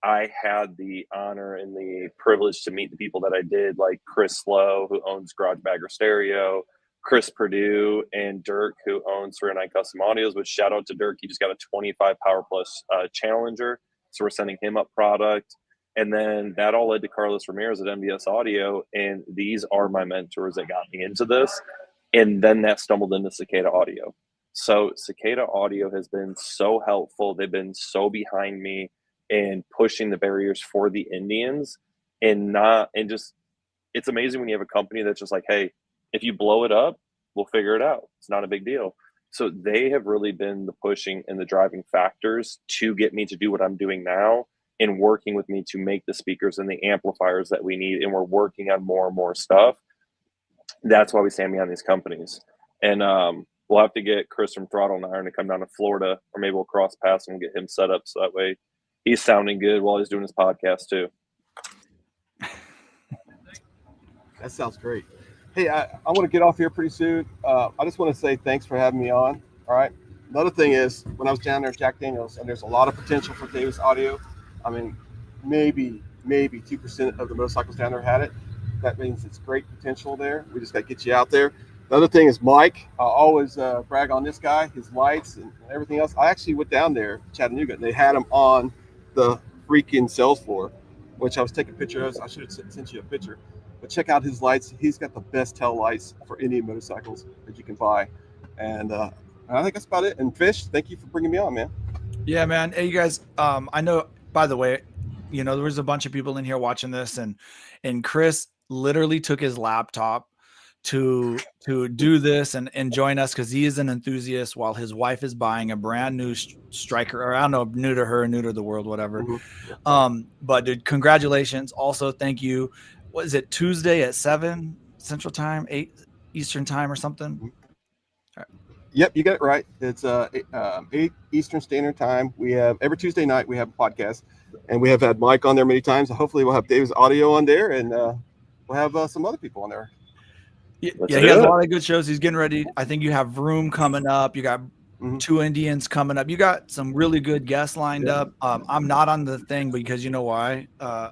I had the honor and the privilege to meet the people that I did, like Chris Lowe, who owns Garage Bagger Stereo, Chris Purdue, and Dirk, who owns 309 Custom Audios, which shout out to Dirk. He just got a 25 Power Plus Challenger. So we're sending him up product. And then that all led to Carlos Ramirez at MBS Audio. And these are my mentors that got me into this. And then that stumbled into Cicada Audio. So Cicada Audio has been so helpful. They've been so behind me and pushing the barriers for the Indians, and just, it's amazing when you have a company that's just like, hey, if you blow it up, we'll figure it out. It's not a big deal. So they have really been the pushing and the driving factors to get me to do what I'm doing now, and working with me to make the speakers and the amplifiers that we need. And we're working on more and more stuff. That's why we stand behind these companies. And we'll have to get Chris from Throttle and Iron to come down to Florida, or maybe we'll cross paths and we'll get him set up so that way he's sounding good while he's doing his podcast too. That sounds great. Hey, I want to get off here pretty soon. I just want to say thanks for having me on. All right. Another thing is, when I was down there at Jack Daniels, and there's a lot of potential for Davis Audio. I mean, maybe 2% of the motorcycles down there had it. That means it's great potential there. We just got to get you out there. The other thing is Mike. I always brag on this guy, his lights and everything else. I actually went down there, Chattanooga, and they had him on the freaking sales floor, which I was taking a picture of. I should have sent you a picture. But check out his lights. He's got the best tail lights for Indian motorcycles that you can buy. And I think that's about it. And Fish, thank you for bringing me on, man. Yeah, man. Hey, you guys. I know, by the way, there was a bunch of people in here watching this, and Chris literally took his laptop to do this and join us, because he is an enthusiast while his wife is buying a brand new striker, or I don't know, new to her, new to the world, whatever. Mm-hmm. But dude, congratulations. Also, thank you. What is it, Tuesday at 7 Central Time, 8 Eastern Time or something? Mm-hmm. All right. Yep, you got it right. It's 8 Eastern Standard Time. We have every Tuesday night we have a podcast, and we have had Mike on there many times. Hopefully we'll have Dave's Audio on there, and we'll have some other people on there. Yeah, he has a lot of good shows. He's getting ready. I think you have Room coming up. You got two Indians coming up. You got some really good guests lined up. I'm not on the thing because you know why?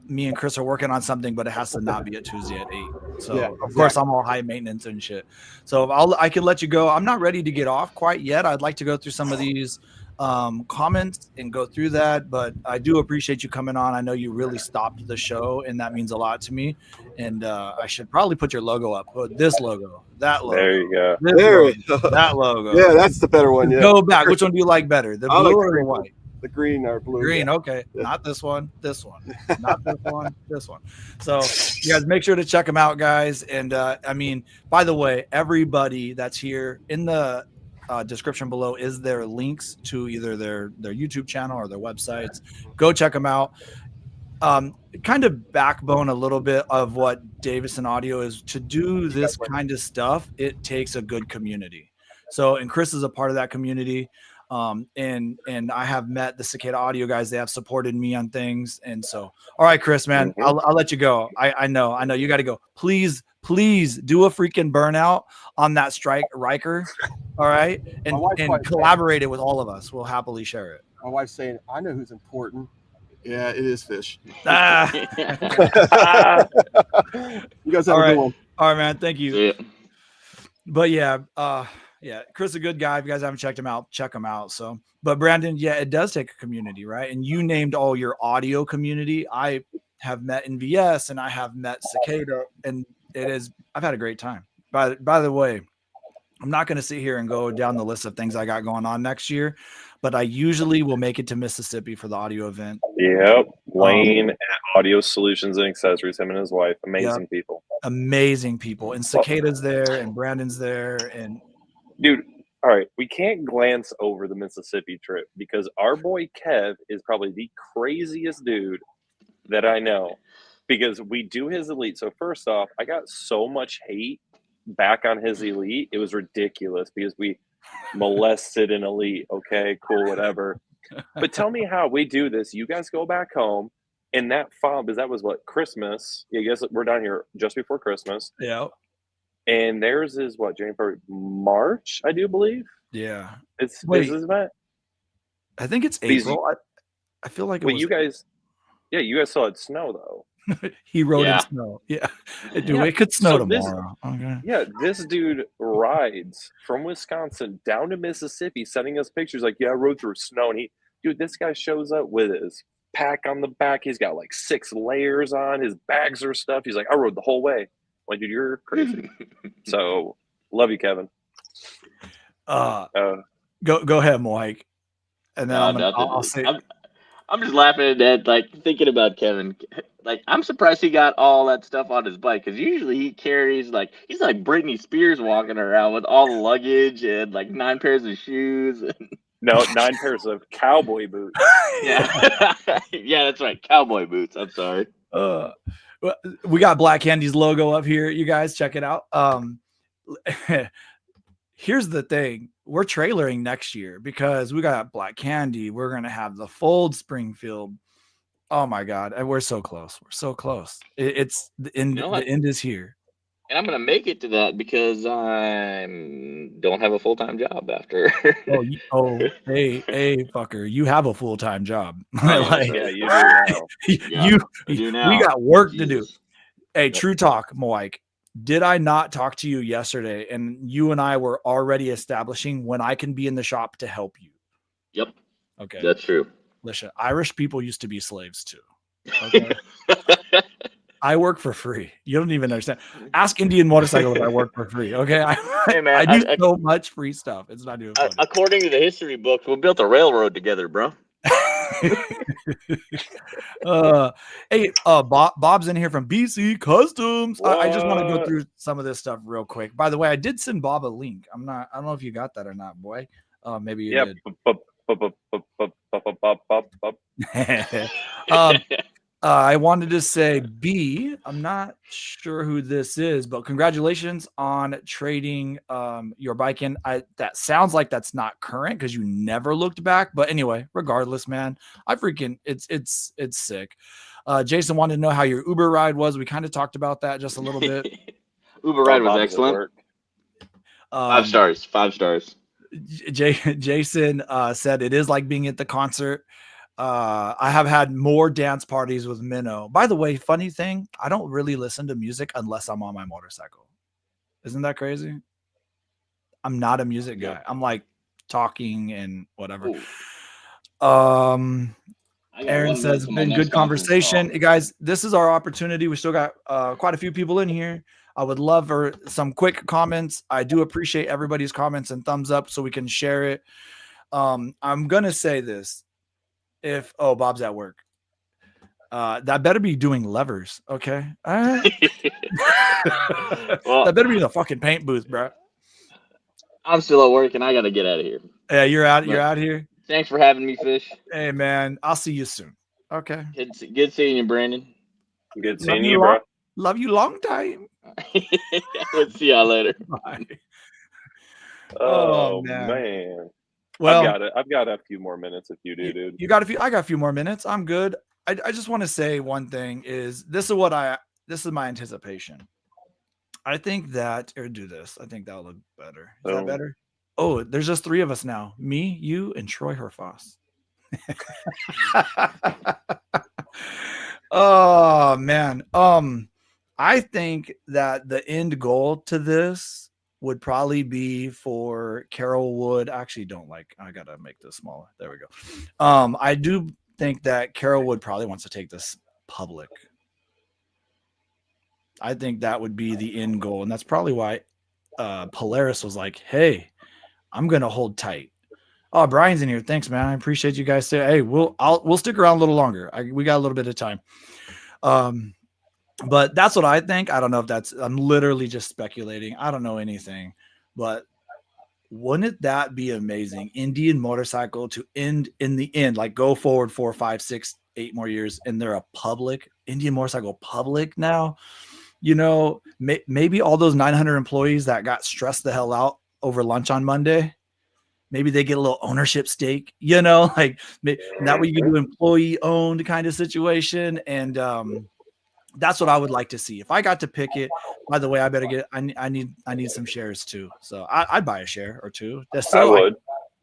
Me and Chris are working on something, but it has to not be a Tuesday at 8. So of course I'm all high maintenance and shit. So I can let you go. I'm not ready to get off quite yet. I'd like to go through some of these comments and go through that, but I do appreciate you coming on. I know you really stopped the show, and that means a lot to me. And I should probably put your logo up. Put this logo, that logo. There you go. That logo. Yeah, that's the better one. Yeah. Go back. Which one do you like better, the blue or the white? The green or blue. Green, yeah. Okay. Yeah. Not this one. This one. Not this one. This one. So you guys make sure to check them out, guys. And I mean, by the way, everybody that's here in the description below is their links to either their YouTube channel or their websites. Go check them out. Kind of backbone a little bit of what Davison Audio is. To do this kind of stuff, it takes a good community. So, and Chris is a part of that community. And I have met the Cicada Audio guys. They have supported me on things. And so, all right, Chris, man, I'll let you go. I know you got to go. Please do a freaking burnout on that Riker. All right. And collaborate it with all of us. We'll happily share it. My wife's saying, I know who's important. Yeah, it is fish. Ah. You guys have All a right. good one. All right, man. Thank you. Yeah. But yeah, Chris is a good guy. If you guys haven't checked him out, check him out. So, but Brandon, yeah, it does take a community, right? And you named all your audio community. I have met in VS and I have met Cicada, and I've had a great time. By the way, I'm not going to sit here and go down the list of things I got going on next year, but I usually will make it to Mississippi for the audio event. Yep. Wayne at Audio Solutions and Accessories, him and his wife. Amazing people. Amazing people. And Cicada's there and Brandon's there. And dude, all right, we can't glance over the Mississippi trip because our boy Kev is probably the craziest dude that I know because we do his elite. So first off, I got so much hate back on his elite. It was ridiculous because we molested an elite. Okay, cool, whatever. But tell me how we do this. You guys go back home and that fob, because that was what, Christmas. I guess we're down here just before Christmas. yeah. And theirs is what, January, March, I do believe. Yeah. It's Wait. is this event? I think it's Because April. I feel like it Well, was. you guys still had snow though. He rode Yeah. in snow. Yeah. Dude, Yeah, it could snow so this- tomorrow. Okay. Yeah, this dude rides from Wisconsin down to Mississippi, sending us pictures like, yeah, I rode through snow. And this guy shows up with his pack on the back. He's got like 6 layers on. His bags are stuffed. He's like, I rode the whole way. Like, dude, you're crazy. So, love you, Kevin. Go ahead, Mike. And then I'll say. I'm just laughing at that, like thinking about Kevin. Like, I'm surprised he got all that stuff on his bike because usually he carries he's like Britney Spears walking around with all the luggage and like 9 pairs of shoes. No, 9 pairs of cowboy boots. Yeah, yeah, that's right, cowboy boots. I'm sorry. We got Black Candy's logo up here. You guys check it out. Here's the thing. We're trailering next year because we got Black Candy. We're going to have the Fold Springfield. Oh my God. And we're so close. We're so close. It's the end. The end is here. And I'm going to make it to that because I don't have a full-time job after. Hey, fucker. You have a full-time job. Like, yeah, you do now. I do now. We got work to Jesus. do. Hey, true talk, Mike. Did I not talk to you yesterday? And you and I were already establishing when I can be in the shop to help you. Yep. Okay. That's true. Listen, Irish people used to be slaves too. Okay. I work for free. You don't even understand. Ask Indian Motorcycle if I work for free. Okay. Hey, man, I do so much free stuff. It's not even funny. According to the history books, we built a railroad together, bro. Hey, Bob's in here from BC Customs. I just want to go through some of this stuff real quick. By the way, I did send Bob a link. I don't know if you got that or not, boy. Maybe you did. I wanted to say B. I'm not sure who this is, but congratulations on trading your bike in. That sounds like that's not current because you never looked back. But anyway, regardless, man, it's sick. Jason wanted to know how your Uber ride was. We kind of talked about that just a little bit. Uber ride was excellent. 5 stars. 5 stars. Jason said it is like being at the concert. I have had more dance parties with Minnow. By the way, funny thing, I don't really listen to music unless I'm on my motorcycle. Isn't that crazy? I'm not a music guy. I'm like talking and whatever. Aaron says, been good conversation. Hey guys, this is our opportunity. We still got quite a few people in here. I would love for some quick comments. I do appreciate everybody's comments and thumbs up so we can share it. I'm going to say this. Bob's at work. That better be doing levers. Okay. Well, that better be the fucking paint booth, bro. I'm still at work and I got to get out of here. Yeah, you're out here. Thanks for having me, Fish. Hey, man. I'll see you soon. Okay. Good seeing you, Brandon. Good seeing you, bro. Love you long time. We'll see y'all later. Bye. Oh man. Well, I've got a few more minutes if you do, dude. You got a few. I got a few more minutes. I'm good. I just want to say one thing is this is my anticipation. I think that do this. I think that'll look better. Is that better? Oh, there's just 3 of us now. Me, you, and Troy Herfoss. Oh man. I think that the end goal to this would probably be for Carol Wood. Actually, I gotta make this smaller. There we go. I do think that Carol Wood probably wants to take this public. I think that would be the end goal, and that's probably why Polaris was like, "Hey, I'm gonna hold tight." Oh, Brian's in here. Thanks, man. I appreciate you guys. Hey, we'll stick around a little longer. We got a little bit of time. But that's what I think. I don't know if I'm literally just speculating. I don't know anything, but wouldn't that be amazing? Indian motorcycle to end in the end, like go forward 4, 5, 6, 8 more years, and they're a public Indian motorcycle public now. You know, maybe all those 900 employees that got stressed the hell out over lunch on Monday, maybe they get a little ownership stake, you know, like that way you can do employee owned kind of situation. And that's what I would like to see. If I got to pick it, by the way, I better I need some shares too. So I'd buy a share or two. I would,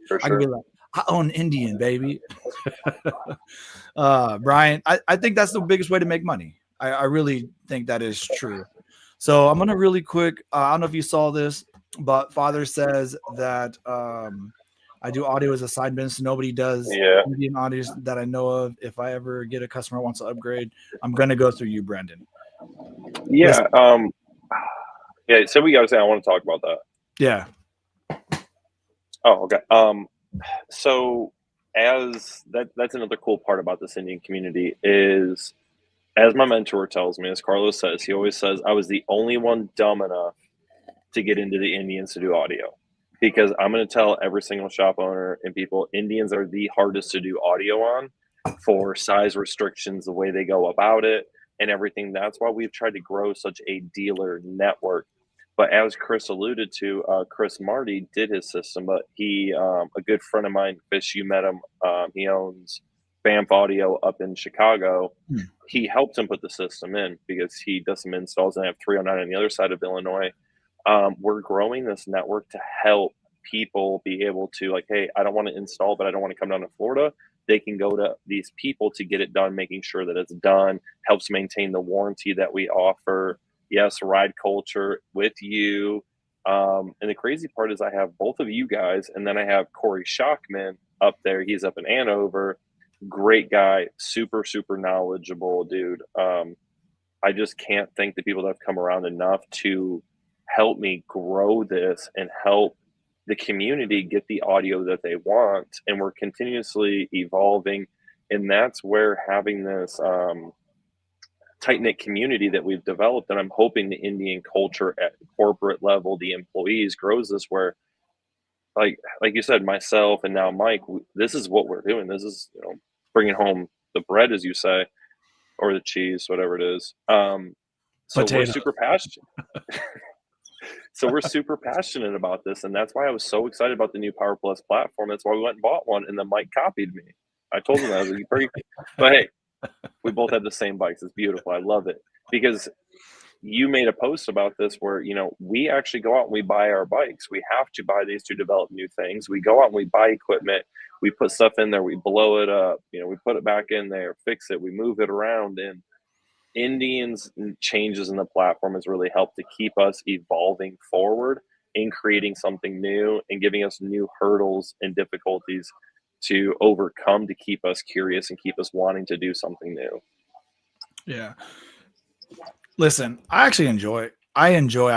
for I sure. can be like, I own Indian, baby. Brian, I think that's the biggest way to make money. I really think that is true. So I'm going to really quick. I don't know if you saw this, but Father says that I do audio as a side business. Nobody does Indian audio that I know of. If I ever get a customer who wants to upgrade, I'm going to go through you, Brandon. Yeah. Yeah. So we got to say, I want to talk about that. Yeah. Oh, okay. So that's another cool part about this Indian community is, as my mentor tells me, as Carlos says, he always says, I was the only one dumb enough to get into the Indians to do audio, because I'm going to tell every single shop owner and people, Indians are the hardest to do audio on for size restrictions, the way they go about it and everything. That's why we've tried to grow such a dealer network. But as Chris alluded to, Chris Marty did his system, but he, a good friend of mine, Fish, you met him, he owns Banff Audio up in Chicago. He helped him put the system in because he does some installs, and I have 309 on the other side of Illinois. We're growing this network to help people be able to, like, hey, I don't want to install, but I don't want to come down to Florida. They can go to these people to get it done, making sure that it's done, helps maintain the warranty that we offer. Yes, ride culture with you. And the crazy part is I have both of you guys, and then I have Corey Shockman up there. He's up in Andover. Great guy, super, super knowledgeable dude. I just can't thank the people that have come around enough to help me grow this and help the community get the audio that they want. And we're continuously evolving. And that's where having this tight-knit community that we've developed, and I'm hoping the Indian culture at corporate level, the employees, grows this where, like you said, myself and now Mike, this is what we're doing. This is, bringing home the bread, as you say, or the cheese, whatever it is. So Potato. we're super passionate. So we're super passionate about this, and that's why I was so excited about the new Power Plus platform. That's why we went and bought one, and then Mike copied me. I told him that. I was like, but hey, we both have the same bikes. It's beautiful. I love it because you made a post about this where, we actually go out and we buy our bikes. We have to buy these to develop new things. We go out and we buy equipment. We put stuff in there. We blow it up. We put it back in there, fix it. We move it around. And Indians changes in the platform has really helped to keep us evolving forward and creating something new and giving us new hurdles and difficulties to overcome to keep us curious and keep us wanting to do something new. Yeah. Listen, I actually enjoy it. I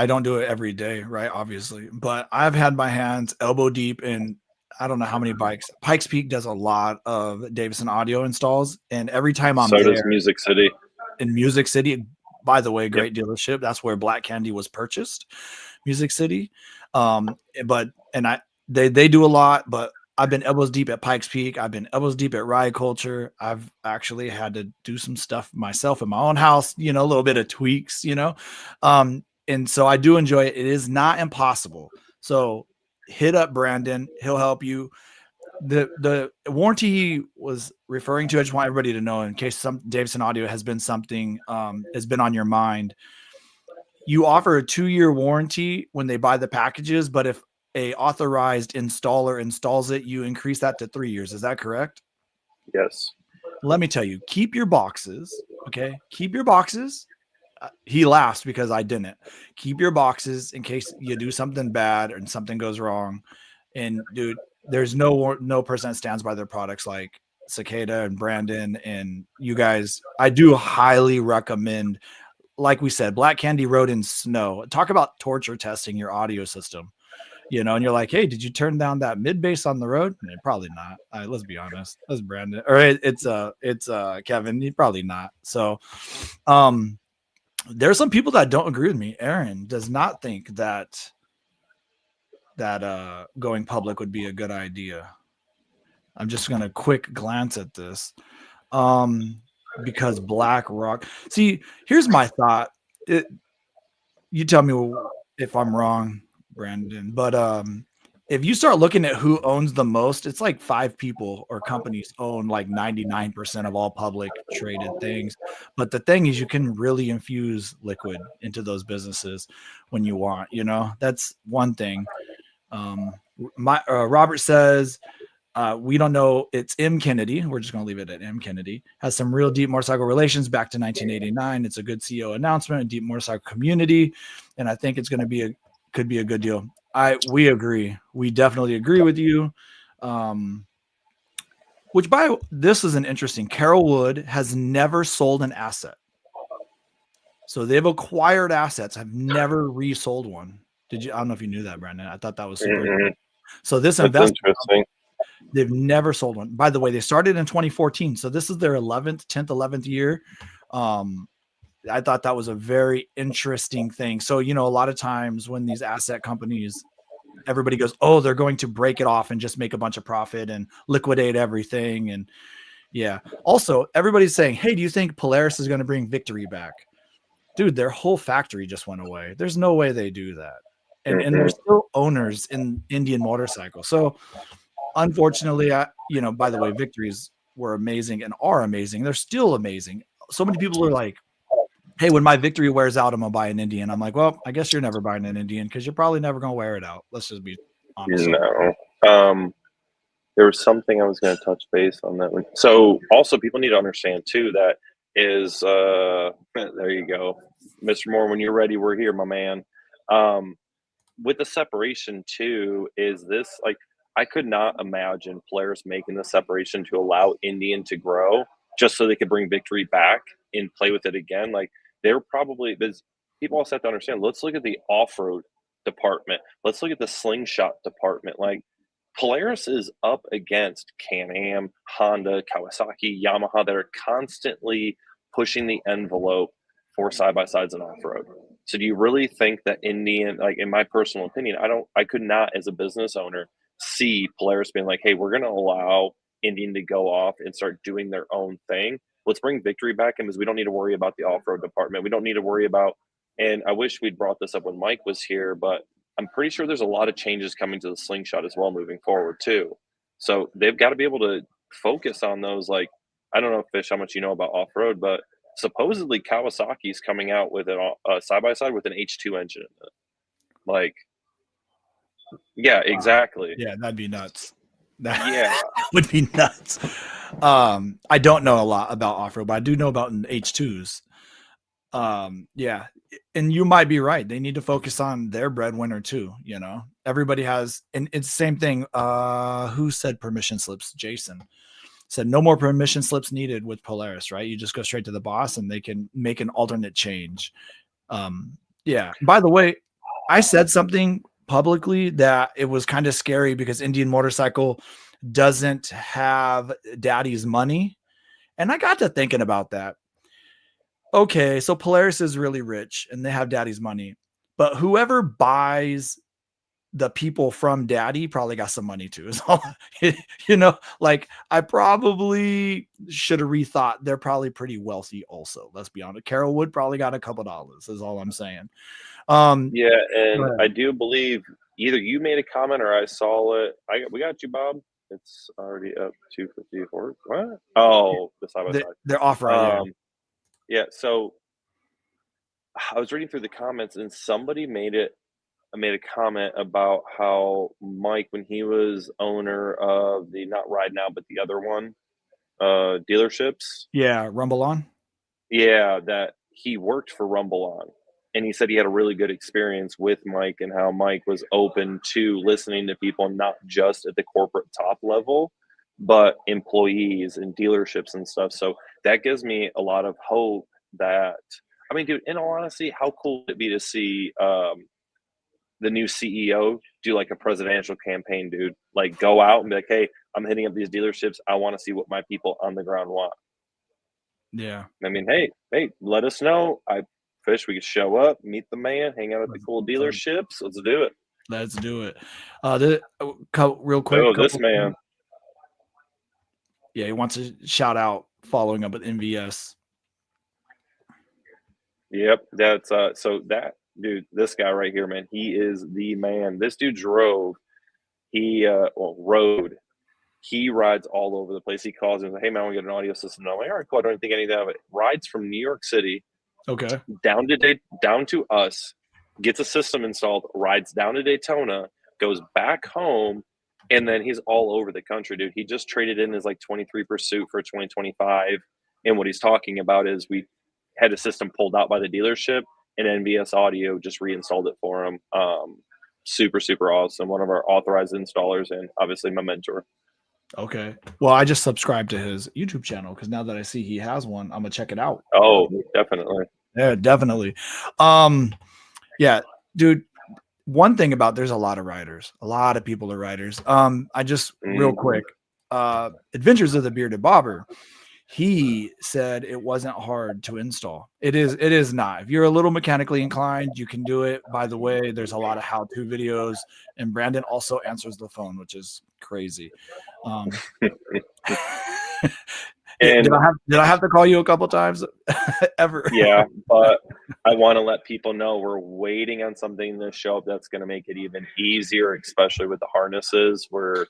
don't do it every day, right? Obviously, but I've had my hands elbow deep in, I don't know how many bikes. Pikes Peak does a lot of Davison audio installs. And every time I'm so there, does Music City. In Music City, by the way, great dealership. That's where Black Candy was purchased, Music City. They do a lot, but I've been elbows deep at Pikes Peak. I've been elbows deep at Ride Culture. I've actually had to do some stuff myself in my own house, a little bit of tweaks, and so I do enjoy it. It is not impossible. So hit up Brandon. He'll help you. The warranty he was referring to, I just want everybody to know, in case some Davison audio has been something has been on your mind. You offer a 2-year warranty when they buy the packages, but if a authorized installer installs it, you increase that to 3 years. Is that correct? Yes. Let me tell you, keep your boxes. Okay, keep your boxes. He laughs because I didn't. Keep your boxes in case you do something bad and something goes wrong. And dude, there's no person that stands by their products like Cicada and Brandon and you guys. I do highly recommend, like we said, Black Candy Road in Snow. Talk about torture testing your audio system. And you're like, hey, did you turn down that mid bass on the road? Probably not. Let's be honest. That's Brandon, or it's Kevin. Probably not. So, there's some people that don't agree with me. Aaron does not think that going public would be a good idea. I'm just gonna quick glance at this. Because BlackRock. See, here's my thought. You tell me if I'm wrong, Brandon. But if you start looking at who owns the most, it's like 5 people or companies own like 99% of all public traded things. But the thing is, you can really infuse liquid into those businesses when you want. That's one thing. Robert says, we don't know. It's M. Kennedy. We're just going to leave it at M. Kennedy. Has some real deep motorcycle relations back to 1989. It's a good CEO announcement, a deep motorcycle community, and I think it's going to could be a good deal. We agree. We definitely agree with you. This is an interesting. Carol Wood has never sold an asset, so they've acquired assets. Have never resold one. Did you? I don't know if you knew that, Brandon. I thought that was super. Mm-hmm. So this That's investment. interesting. They've never sold one. By the way, they started in 2014. So this is their 10th year. I thought that was a very interesting thing. So, a lot of times when these asset companies, everybody goes, oh, they're going to break it off and just make a bunch of profit and liquidate everything. And yeah. Also, everybody's saying, hey, do you think Polaris is going to bring Victory back? Dude, their whole factory just went away. There's no way they do that. And they're still owners in Indian Motorcycle. So, unfortunately, by the way, victories were amazing and are amazing. They're still amazing. So many people are like, hey, when my victory wears out, I'm going to buy an Indian. I'm like, well, I guess you're never buying an Indian because you're probably never going to wear it out. Let's just be honest. No. There was something I was going to touch base on that one. So also people need to understand too, that is, there you go. Mr. Moore, when you're ready, we're here, my man. With the separation too, is this like, I could not imagine players making the separation to allow Indian to grow just so they could bring Victory back and play with it again. Like they're probably, because people also have to understand, let's look at the off-road department. Let's look at the slingshot department. Like Polaris is up against Can-Am, Honda, Kawasaki, Yamaha that are constantly pushing the envelope for side-by-sides and off-road. So do you really think that Indian, like in my personal opinion, I could not as a business owner see Polaris being like, hey, we're going to allow Indian to go off and start doing their own thing. Let's bring Victory back in because we don't need to worry about the off-road department. We don't need to worry about, and I wish we'd brought this up when Mike was here, but I'm pretty sure there's a lot of changes coming to the slingshot as well moving forward too. So they've got to be able to focus on those. Like, I don't know, Fish, how much you know about off-road, but supposedly Kawasaki's coming out with a side-by-side with an H2 engine in it. Like, yeah, exactly. Yeah, that'd be nuts. Yeah. Would be nuts. I don't know a lot about off-road, but I do know about H2s. Yeah, and you might be right. They need to focus on their breadwinner too. Everybody has, and it's the same thing. Who said permission slips? Jason said no more permission slips needed with Polaris, right? You just go straight to the boss and they can make an alternate change. Yeah. By the way, I said something publicly that it was kind of scary because Indian Motorcycle doesn't have daddy's money. And I got to thinking about that. Okay, so Polaris is really rich and they have daddy's money, but whoever buys the people from daddy probably got some money too. So, like I probably should have rethought. They're probably pretty wealthy also. Let's be honest. Carol Wood probably got a couple dollars is all I'm saying. Yeah. And I do believe either you made a comment or I saw it. We got you, Bob. It's already up 254. What? Oh, the side by side. They're off right here. Yeah, so I was reading through the comments and somebody made a comment about how Mike, when he was owner of the, not Ride Now, but the other one, dealerships. Yeah, Rumble On. Yeah, that he worked for Rumble On. And he said he had a really good experience with Mike and how Mike was open to listening to people, not just at the corporate top level, but employees and dealerships and stuff. So that gives me a lot of hope that, I mean, dude, in all honesty, how cool would it be to see the new CEO do like a presidential campaign, dude? Like go out and be like, hey, I'm hitting up these dealerships. I want to see what my people on the ground want. Yeah. I mean, hey, let us know. We could show up, meet the man, hang out at the cool dealerships. Let's do it. Let's do it. Real quick. Oh, this man. Yeah, he wants to shout out following up with MVS. Yep, that's so that dude, this guy right here, man, he is the man. This dude drove. He rode. He rides all over the place. He calls and says, hey man, we got an audio system. No, I'm like, all right, cool. I don't think anything of it. Rides from New York City. Okay. Down to us, gets a system installed, rides down to Daytona, goes back home, and then he's all over the country, dude. He just traded in his like 23 Pursuit for 2025. And what he's talking about is we had a system pulled out by the dealership and NVS Audio just reinstalled it for him. Super, super awesome. One of our authorized installers and obviously my mentor. Okay. Well, I just subscribed to his YouTube channel because now that I see he has one, I'm gonna check it out. Oh, definitely. Yeah, definitely. Yeah, dude. One thing about there's a lot of riders. A lot of people are riders. I just real quick. Adventures of the Bearded Bobber. He said it wasn't hard to install. It is not. If you're a little mechanically inclined, you can do it. By the way, there's a lot of how-to videos, and Brandon also answers the phone, which is crazy. And did I have to call you a couple times ever? Yeah, but I want to let people know we're waiting on something to show up that's going to make it even easier, especially with the harnesses. We're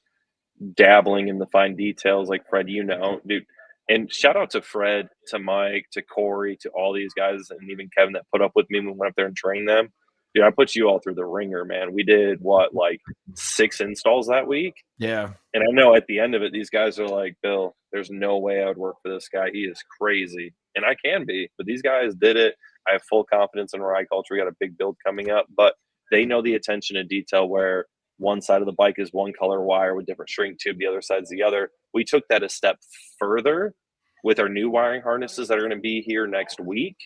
dabbling in the fine details, like Fred, dude. And shout out to Fred, to Mike, to Corey, to all these guys, and even Kevin that put up with me when we went up there and trained them. Dude, I put you all through the ringer, man. We did like 6 installs that week. Yeah. And I know at the end of it, these guys are like, Bill, there's no way I would work for this guy. He is crazy. And I can be, but these guys did it. I have full confidence in ride culture. We got a big build coming up, but they know the attention to detail where one side of the bike is one color wire with different shrink tube, the other side's the other. We took that a step further with our new wiring harnesses that are going to be here next week.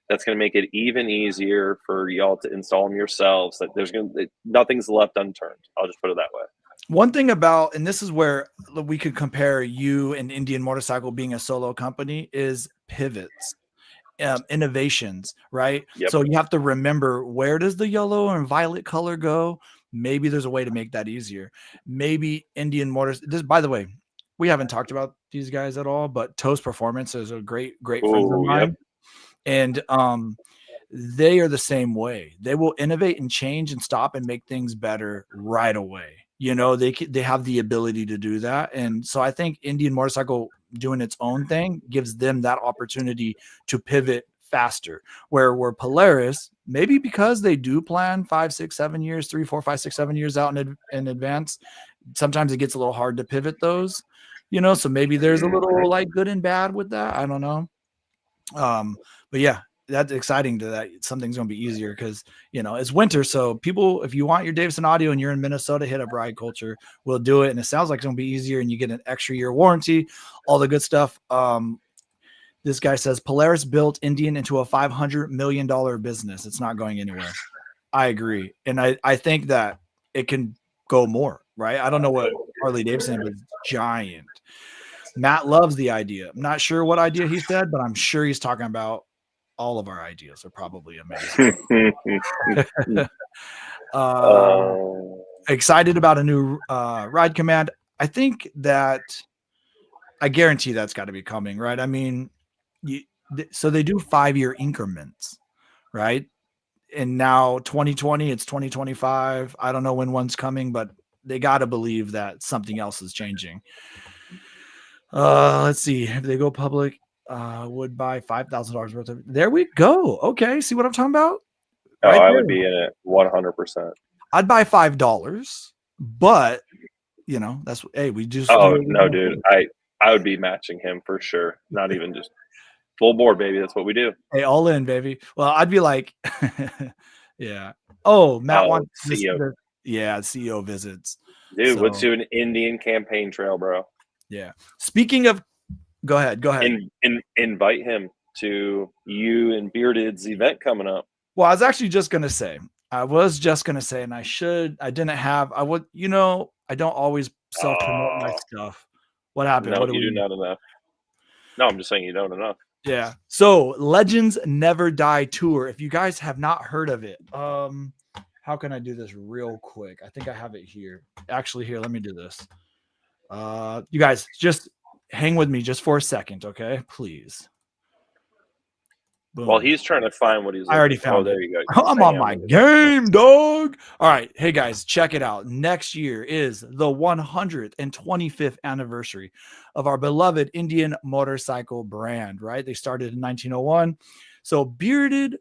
That's going to make it even easier for y'all to install them yourselves. That nothing's left unturned. I'll just put it that way. One thing about, and this is where we could compare you and Indian Motorcycle being a solo company, is pivots, innovations, right? Yep. So you have to remember, where does the yellow and violet color go? Maybe there's a way to make that easier. Maybe Indian Motors. This, by the way, we haven't talked about these guys at all, but Toast Performance is a great friend of mine. Yep. And they are the same way. They will innovate and change and stop and make things better right away. You know, they have the ability to do that. And so I think Indian Motorcycle doing its own thing gives them that opportunity to pivot faster. Where Polaris, maybe because they do plan 5, 6, 7 years, 3, 4, 5, 6, 7 years out in advance, sometimes it gets a little hard to pivot those, you know, so maybe there's a little like good and bad with that. I don't know. But yeah, that's exciting that something's going to be easier because, you know, it's winter. So people, if you want your Davison audio and you're in Minnesota, hit up Ride Culture. We'll do it. And it sounds like it's going to be easier and you get an extra year warranty, all the good stuff. This guy says Polaris built Indian into a $500 million business. It's not going anywhere. I agree. And I think that it can go more, right? I don't know what Harley Davidson was giant. Matt loves the idea. I'm not sure what idea he said, but I'm sure he's talking about all of our ideas are probably amazing. Excited about a new ride command. I think that I guarantee that's got to be coming, right? I mean, so they do 5-year increments, right? And now 2020, it's 2025. I don't know when one's coming, but they got to believe that something else is changing. Let's see. If they go public, would buy $5,000 worth of. There we go. Okay, see what I'm talking about? Oh, right, I would be in it 100%. I'd buy $5, but you know that's we just. Oh no, dude! I would be matching him for sure. Not even just full board, baby. That's what we do. Hey, all in, baby. Well, I'd be like, yeah. Oh, Matt wants this. CEO. Yeah, CEO visits. Dude, So, let's do an Indian campaign trail, bro. yeah. Speaking of, go ahead. Invite him to you and Bearded's event coming up. Well, I was actually just gonna say, and I didn't have. I would, I don't always self promote my stuff. What happened? No, What do you we do not enough. No, I'm just saying you don't enough. Yeah. So Legends Never Die Tour. If you guys have not heard of it, how can I do this real quick? I think I have it here. Actually, here, let me do this. You guys just hang with me just for a second, okay? Please. Boom. While he's trying to find what he's I already found there it. you go. I'm on my game, dog. All right. Hey, guys, check it out. Next year is the 125th anniversary of our beloved Indian motorcycle brand, right? They started in 1901. So Bearded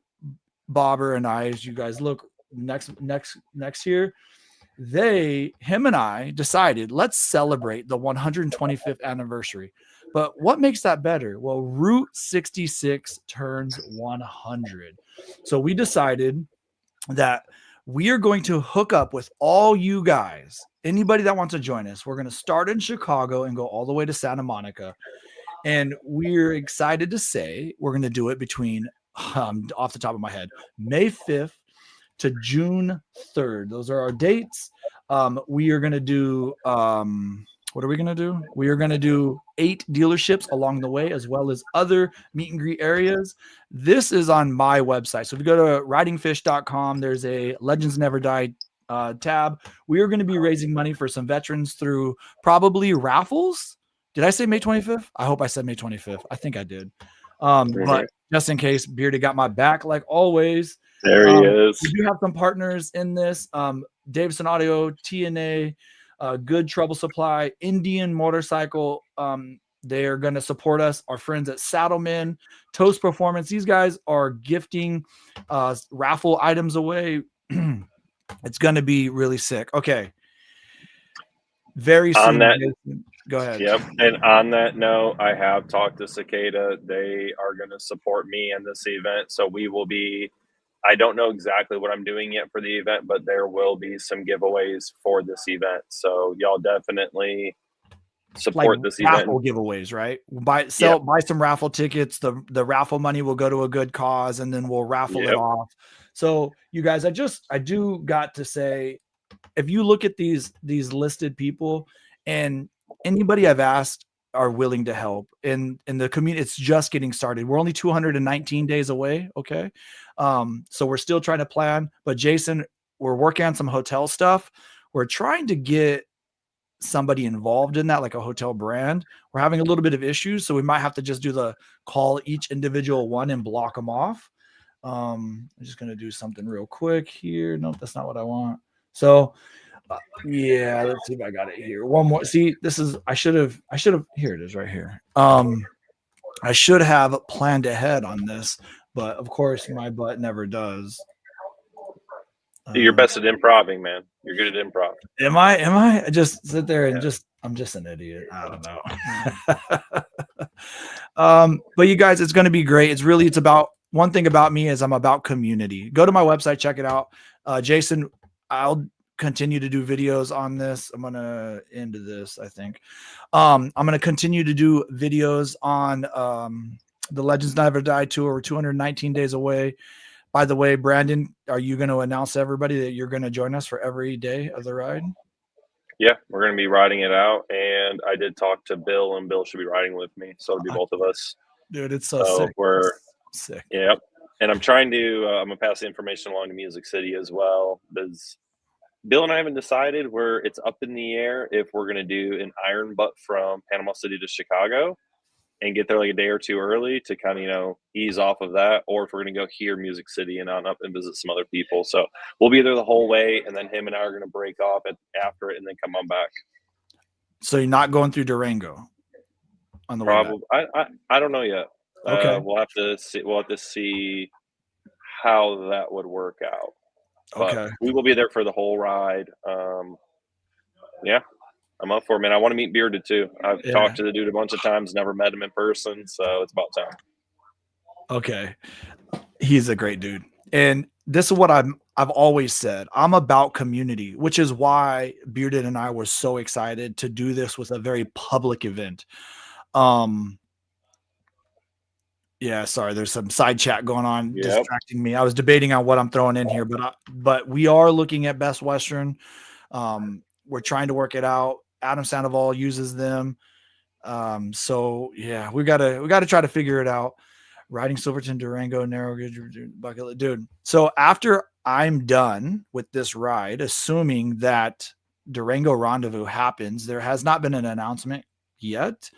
Bobber and I, as you guys look next year, him and I decided, let's celebrate the 125th anniversary. But what makes that better? Well, Route 66 turns 100. So we decided that we are going to hook up with all you guys, anybody that wants to join us. We're going to start in Chicago and go all the way to Santa Monica. And we're excited to say we're going to do it between, off the top of my head, May 5th to June 3rd. Those are our dates. We are going to do, what are we going to do? We are going to do 8 dealerships along the way, as well as other meet and greet areas. This is on my website. So if you go to ridingfish.com, there's a Legends Never Die tab. We are going to be raising money for some veterans through probably raffles. Did I say May 25th? I hope I said May 25th. I think I did. But just in case, Bearded got my back like always. There he is. We do have some partners in this. Davison Audio, TNA, Good Trouble Supply, Indian Motorcycle. They are going to support us. Our friends at Saddlemen, Toast Performance. These guys are gifting raffle items away. It's going to be really sick. Okay. Very soon. Go ahead. Yep. And on that note, I have talked to Cicada. They are going to support me in this event. So we will be, I don't know exactly what I'm doing yet for the event, but there will be some giveaways for this event. So y'all definitely support this event. Raffle giveaways, right? Buy some raffle tickets. The raffle money will go to a good cause, and then we'll raffle it off. So you guys, I do got to say, if you look at these listed people, and anybody I've asked are willing to help in the community, it's just getting started. We're only 219 days away. Okay. So we're still trying to plan, but Jason, we're working on some hotel stuff. We're trying to get somebody involved in that, like a hotel brand. We're having a little bit of issues, so we might have to just do the call each individual one and block them off. I'm just going to do something real quick here. Nope, that's not what I want. So yeah, let's see if I got it here. One more. See, this is, I should have, here it is right here. I should have planned ahead on this, but of course my butt never does. You're best at improving, man. You're good at improv. Am I? I just sit there and I'm just an idiot. I don't know. But you guys, it's going to be great. It's about, one thing about me is I'm about community. Go to my website, check it out. Jason, I'll continue to do videos on this. I'm going to end this, I think. I'm going to continue to do videos on the Legends Never Die Tour. We're 219 days away. By the way, Brandon, are you going to announce to everybody that you're going to join us for every day of the ride? Yeah, we're going to be riding it out. And I did talk to Bill, and Bill should be riding with me. So it'll be both of us. Dude, it's so sick. We're sick. Yep. And I'm trying to, I'm going to pass the information along to Music City as well. Because Bill and I haven't decided where it's up in the air if we're going to do an iron butt from Panama City to Chicago and get there like a day or two early to kind of, ease off of that, or if we're going to go here, Music City, and on up and visit some other people. So we'll be there the whole way, and then him and I are going to break off after it and then come on back. So you're not going through Durango on the way back? I don't know yet. Okay. We'll have to see. We'll have to see how that would work out. But okay. we will be there for the whole ride. Yeah. I'm up for it, man. I want to meet Bearded too. I've Yeah. talked to the dude a bunch of times, never met him in person, so it's about time. Okay. He's a great dude. And this is what I've always said. I'm about community, which is why Bearded and I were so excited to do this with a very public event. Yeah, sorry, there's some side chat going on distracting me. I was debating on what I'm throwing in here, but we are looking at Best Western. We're trying to work it out. Adam Sandoval uses them. So yeah, we gotta try to figure it out. Riding Silverton, Durango, narrow gauge, bucket, dude. So after I'm done with this ride, assuming that Durango Rendezvous happens, there has not been an announcement yet.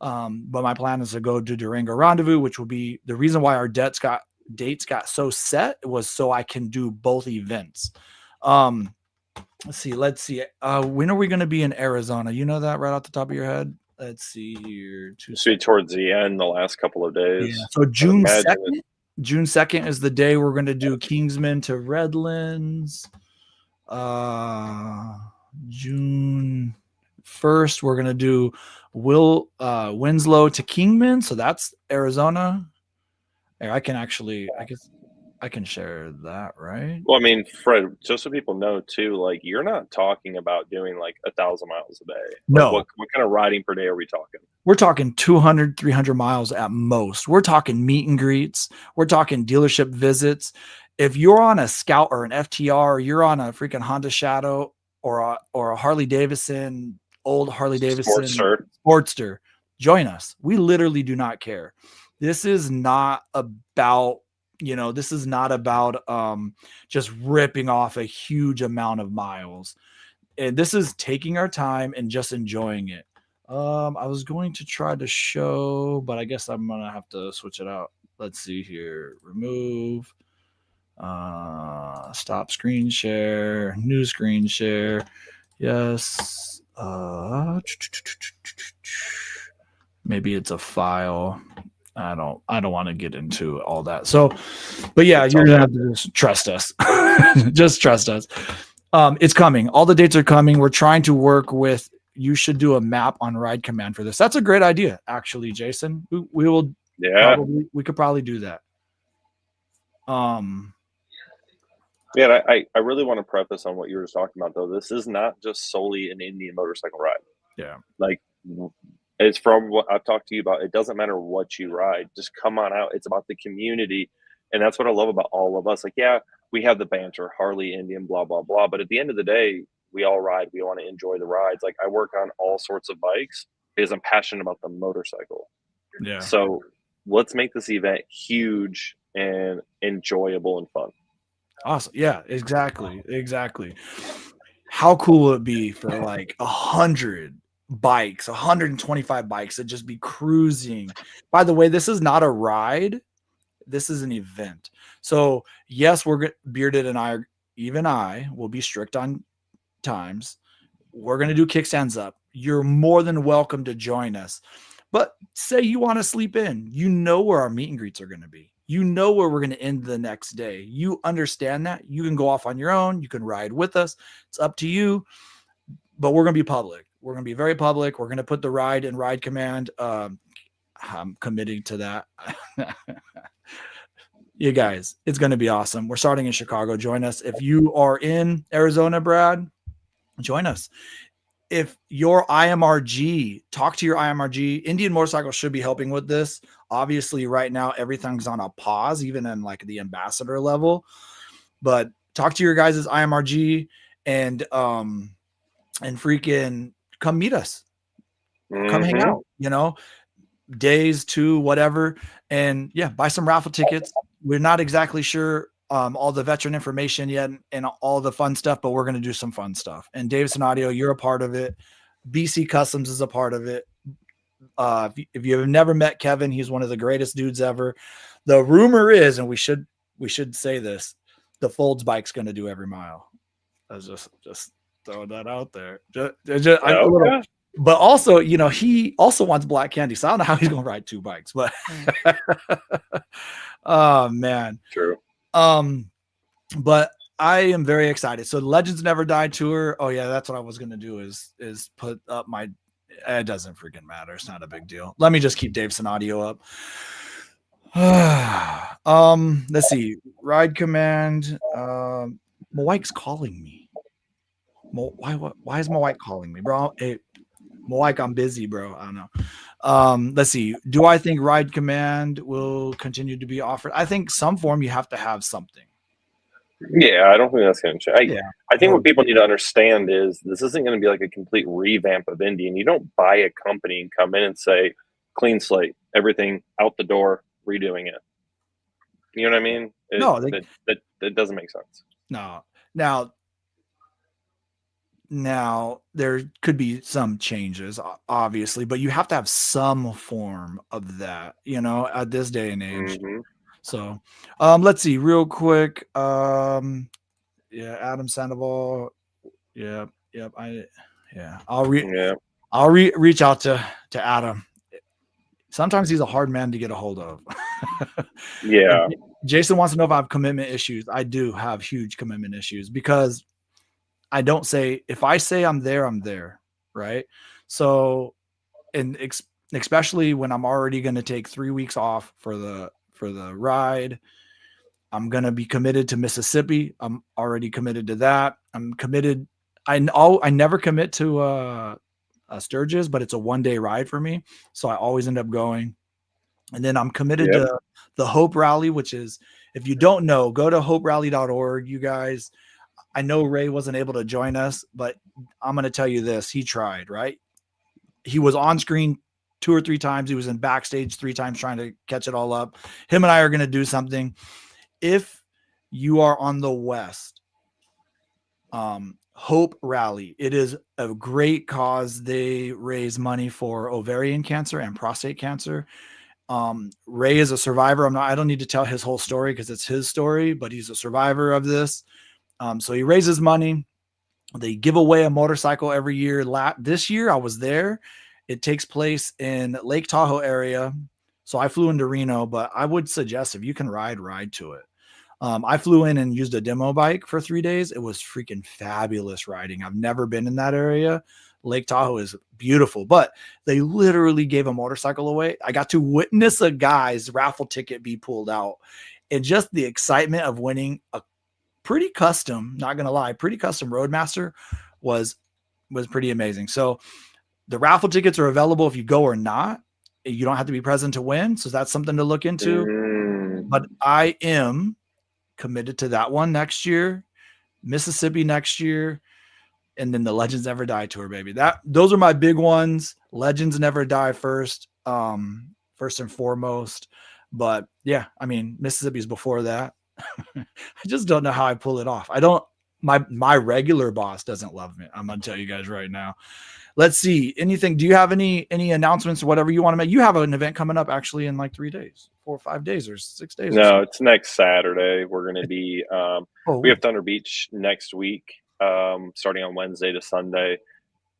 But my plan is to go to Durango Rendezvous, which will be the reason why our dates got so set was so I can do both events. Let's see. When are we going to be in Arizona? You know that right off the top of your head? Let's see here. See towards the end, the last couple of days. Yeah. So June 2nd. June 2nd is the day we're going to do Kingsman to Redlands. June 1st, we're going to do Winslow to Kingman. So that's Arizona. I guess I can share that, right? Well, I mean, Fred, just so people know too, like you're not talking about doing like 1,000 miles a day. No. What kind of riding per day are we talking? We're talking 200, 300 miles at most. We're talking meet and greets. We're talking dealership visits. If you're on a Scout or an FTR, or you're on a freaking Honda Shadow or a Harley Davidson, old Harley Davidson Sportster, join us. We literally do not care. This is not about just ripping off a huge amount of miles. And this is taking our time and just enjoying it. I was going to try to show, but I guess I'm going to have to switch it out. Let's see here. Remove. Stop screen share. New screen share. Yes. Maybe it's a file. I don't want to get into all that. So, but yeah, you're gonna have to just trust us. Just trust us. It's coming. All the dates are coming. We're trying to work with. You should do a map on Ride Command for this. That's a great idea, actually, Jason. We will. Yeah. We could probably do that. Yeah, I really want to preface on what you were just talking about, though. This is not just solely an Indian motorcycle ride. Yeah. Like, it's from what I've talked to you about. It doesn't matter what you ride. Just come on out. It's about the community. And that's what I love about all of us. Like, yeah, we have the banter, Harley, Indian, blah, blah, blah. But at the end of the day, we all ride. We want to enjoy the rides. Like, I work on all sorts of bikes because I'm passionate about the motorcycle. Yeah. So let's make this event huge and enjoyable and fun. Awesome. Yeah, exactly. How cool would it be for like 100 bikes, 125 bikes that just be cruising? By the way, this is not a ride. This is an event. So yes, Bearded and I will be strict on times. We're going to do kickstands up. You're more than welcome to join us. But say you want to sleep in, you know where our meet and greets are going to be. You know where we're going to end the next day. You understand that. You can go off on your own. You can ride with us. It's up to you. But we're going to be public. We're going to be very public. We're going to put the ride in Ride Command. I'm committing to that. You guys, it's going to be awesome. We're starting in Chicago. Join us. If you are in Arizona, Brad, join us. If your IMRG, talk to your IMRG. Indian Motorcycle should be helping with this. Obviously, right now, everything's on a pause, even in like the ambassador level. But talk to your guys' IMRG and freaking come meet us. Come hang out, days, 2, whatever. And yeah, buy some raffle tickets. We're not exactly sure all the veteran information yet and all the fun stuff, but we're going to do some fun stuff. And Davidson Audio, you're a part of it. BC Customs is a part of it. If you have never met Kevin, he's one of the greatest dudes ever. The rumor is, and we should say this, the Folds bike's going to do every mile. I was just throwing that out there. But also, he also wants Black Candy, so I don't know how he's going to ride 2 bikes. But oh man, true. But I am very excited. So Legends Never Die tour. Oh yeah, that's what I was gonna do is put up my. It doesn't freaking matter. It's not a big deal. Let me just keep Daveson audio up. Let's see. Ride command. My wife's calling me. Why is my wife calling me, bro? Hey, my wife, I'm busy, bro. I don't know. Let's see. Do I think ride command will continue to be offered? I think some form you have to have something. Yeah, I don't think that's going to change. Yeah. I think what people need to understand is this isn't going to be like a complete revamp of Indian. You don't buy a company and come in and say, clean slate, everything out the door, redoing it. You know what I mean? That doesn't make sense. No. Now there could be some changes, obviously, but you have to have some form of that, at this day and age. Mm-hmm. So, let's see real quick. Adam Sandoval. Yep. I'll reach out to Adam. Sometimes he's a hard man to get a hold of. Yeah. Jason wants to know if I have commitment issues. I do have huge commitment issues because I don't say, if I say I'm there, right? So, and especially when I'm already going to take 3 weeks off for the ride, I'm going to be committed to Mississippi. I'm already committed to that. I'm committed. I never commit to Sturgis, but it's a 1-day ride for me. So I always end up going. And then I'm committed to the Hope Rally, which is, if you don't know, go to hoperally.org, you guys. I know Ray wasn't able to join us, but I'm going to tell you this. He tried, right? He was on screen 2 or 3 times. He was in backstage 3 times trying to catch it all up. Him and I are going to do something. If you are on the West, Hope Rally, it is a great cause. They raise money for ovarian cancer and prostate cancer. Ray is a survivor. I don't need to tell his whole story because it's his story, but he's a survivor of this. So he raises money. They give away a motorcycle every year. This year I was there. It takes place in Lake Tahoe area. So I flew into Reno, but I would suggest if you can ride to it. I flew in and used a demo bike for 3 days. It was freaking fabulous riding. I've never been in that area. Lake Tahoe is beautiful, but they literally gave a motorcycle away. I got to witness a guy's raffle ticket be pulled out, and just the excitement of winning a pretty custom, not going to lie, pretty custom Roadmaster was pretty amazing. So the raffle tickets are available if you go or not. You don't have to be present to win. So that's something to look into. But I am committed to that one next year, Mississippi next year, and then the Legends Never Die tour, baby. Those are my big ones. Legends Never Die first and foremost. But yeah, I mean, Mississippi's before that. I just don't know how I pull it off. My regular boss doesn't love me. I'm gonna tell you guys right now. Let's see. Anything? Do you have any announcements or whatever you want to make? You have an event coming up actually in like 3 days, 4 or 5 days, or 6 days. No, it's next Saturday. We're going to be. We have Thunder Beach next week, starting on Wednesday to Sunday.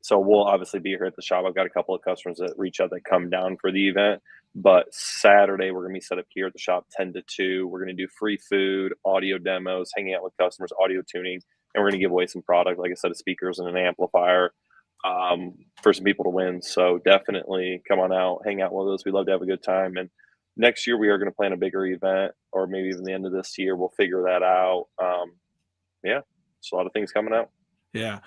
So we'll obviously be here at the shop. I've got a couple of customers that reach out that come down for the event. But Saturday, we're going to be set up here at the shop 10 to 2. We're going to do free food, audio demos, hanging out with customers, audio tuning, and we're going to give away some product, like I said, of speakers and an amplifier for some people to win. So definitely come on out, hang out with us. We love to have a good time. And next year, we are going to plan a bigger event, or maybe even the end of this year. We'll figure that out. It's a lot of things coming out. Yeah.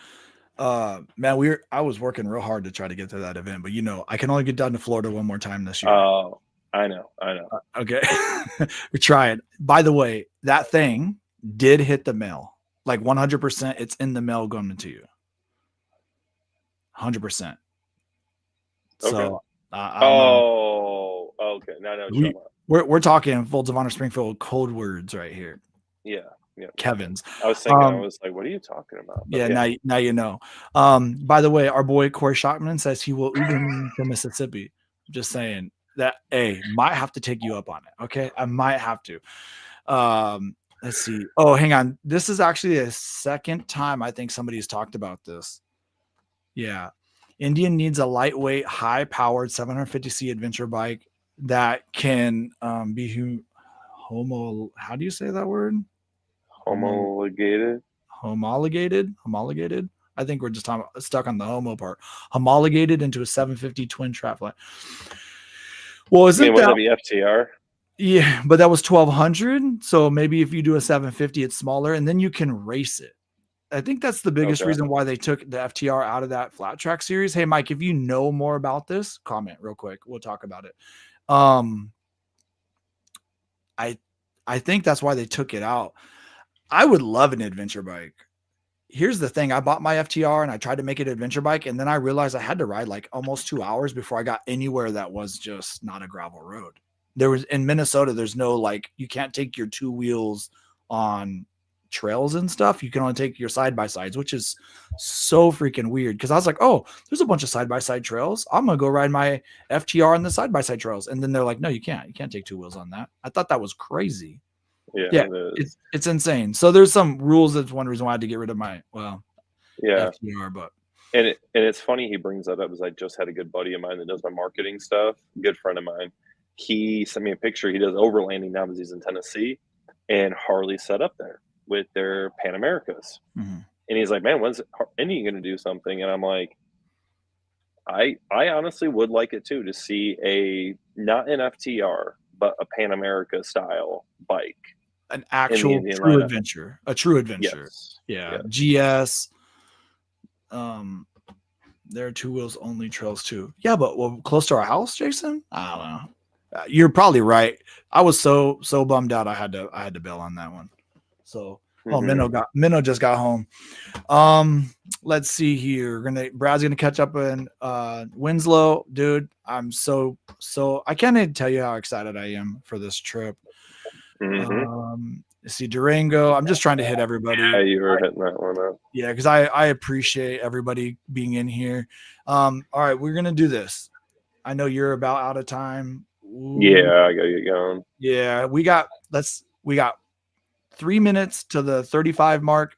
Man, I was working real hard to try to get to that event, but I can only get down to Florida one more time this year. Oh, I know. Okay. We're trying. By the way, that thing did hit the mail. Like 100%. It's in the mail going to you. 100%. Okay. So, okay. No. We're talking Folds of Honor Springfield code words right here. Yeah. Kevin's. I was thinking, I was like, what are you talking about? But now you know. By the way, our boy Corey Schockman says he will Uber me to Mississippi. I'm just saying that, might have to take you up on it. Okay. I might have to. Let's see. Oh, hang on. This is actually a second time I think somebody's talked about this. Yeah. Indian needs a lightweight, high-powered 750C adventure bike that can be how do you say that word? Homologated. Homologated. I think we're just stuck on the homo part. Homologated into a 750 twin trap flat. Well, isn't Would that be FTR? Yeah, but that was 1200. So maybe if you do a 750, it's smaller, and then you can race it. I think that's the biggest reason why they took the FTR out of that flat track series. Hey, Mike, if you know more about this, comment real quick. We'll talk about it. I think that's why they took it out. I would love an adventure bike. Here's the thing. I bought my FTR and I tried to make it an adventure bike. And then I realized I had to ride like almost 2 hours before I got anywhere that was just not a gravel road. There was in Minnesota, there's no, like, you can't take your two wheels on trails and stuff. You can only take your side-by-sides, which is so freaking weird. Cause I was like, oh, there's a bunch of side-by-side trails. I'm going to go ride my FTR on the side-by-side trails. And then they're like, no, you can't take two wheels on that. I thought that was crazy. Yeah, it's insane. So there's some rules. That's one reason why I had to get rid of my FTR. But it's funny he brings that up, because I just had a good buddy of mine that does my marketing stuff, good friend of mine. He sent me a picture. He does overlanding now because he's in Tennessee, and Harley set up there with their Pan Americas. Mm-hmm. And he's like, man, when's Indy going to do something? And I'm like, I honestly would like it too, to see not an FTR, but a Pan America style bike. An actual true adventure. A true adventure. Yes. Yeah. Yes. GS. There are two wheels only trails too. Yeah, but close to our house, Jason? I don't know. You're probably right. I was so bummed out. I had to bail on that one. So Minnow just got home. Let's see here. Brad's gonna catch up in Winslow, dude. I'm so I can't even tell you how excited I am for this trip. See Durango. I'm just trying to hit everybody. Yeah, you were hitting that one up. Yeah, because I appreciate everybody being in here. All right, we're gonna do this. I know you're about out of time. Ooh. Yeah, I gotta get going. Yeah, we got 3 minutes to the 35 mark.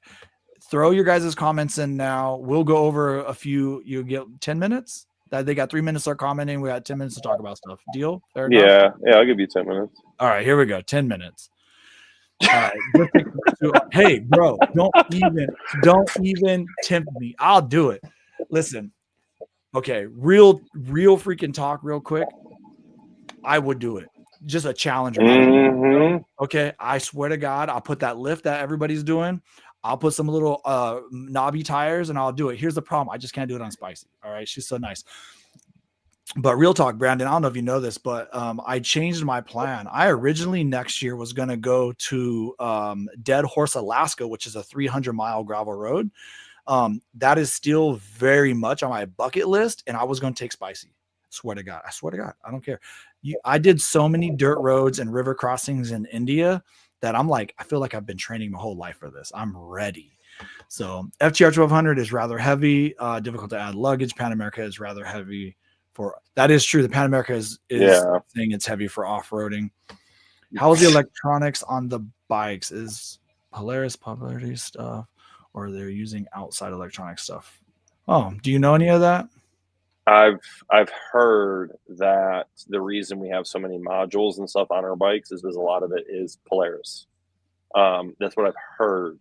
Throw your guys' comments in now. We'll go over a few. You get 10 minutes. They got 3 minutes to start commenting. We got 10 minutes to talk about stuff. Deal? Fair enough? Yeah, I'll give you 10 minutes. All right, here we go. 10 minutes. All right. Hey, bro, don't even tempt me. I'll do it. Listen. Okay, real freaking talk real quick. I would do it. Just a challenge. Okay, I swear to God, I'll put that lift that everybody's doing. I'll put some little knobby tires and I'll do it. Here's the problem. I just can't do it on Spicy. All right, she's so nice. But real talk, Brandon, I don't know if you know this, but I changed my plan. I originally next year was going to go to Dead Horse, Alaska, which is a 300-mile gravel road. That is still very much on my bucket list, and I was going to take Spicy. I swear to God. I don't care. I did so many dirt roads and river crossings in India that I'm like, I feel like I've been training my whole life for this. I'm ready. So FTR 1200 is rather heavy, difficult to add luggage. Pan America is rather heavy. That is true. The Pan America is saying it's heavy for off-roading. How is the electronics on the bikes? Is Polaris popularity stuff, or they're using outside electronic stuff? Oh, do you know any of that? I've heard that the reason we have so many modules and stuff on our bikes is because a lot of it is Polaris. That's what I've heard.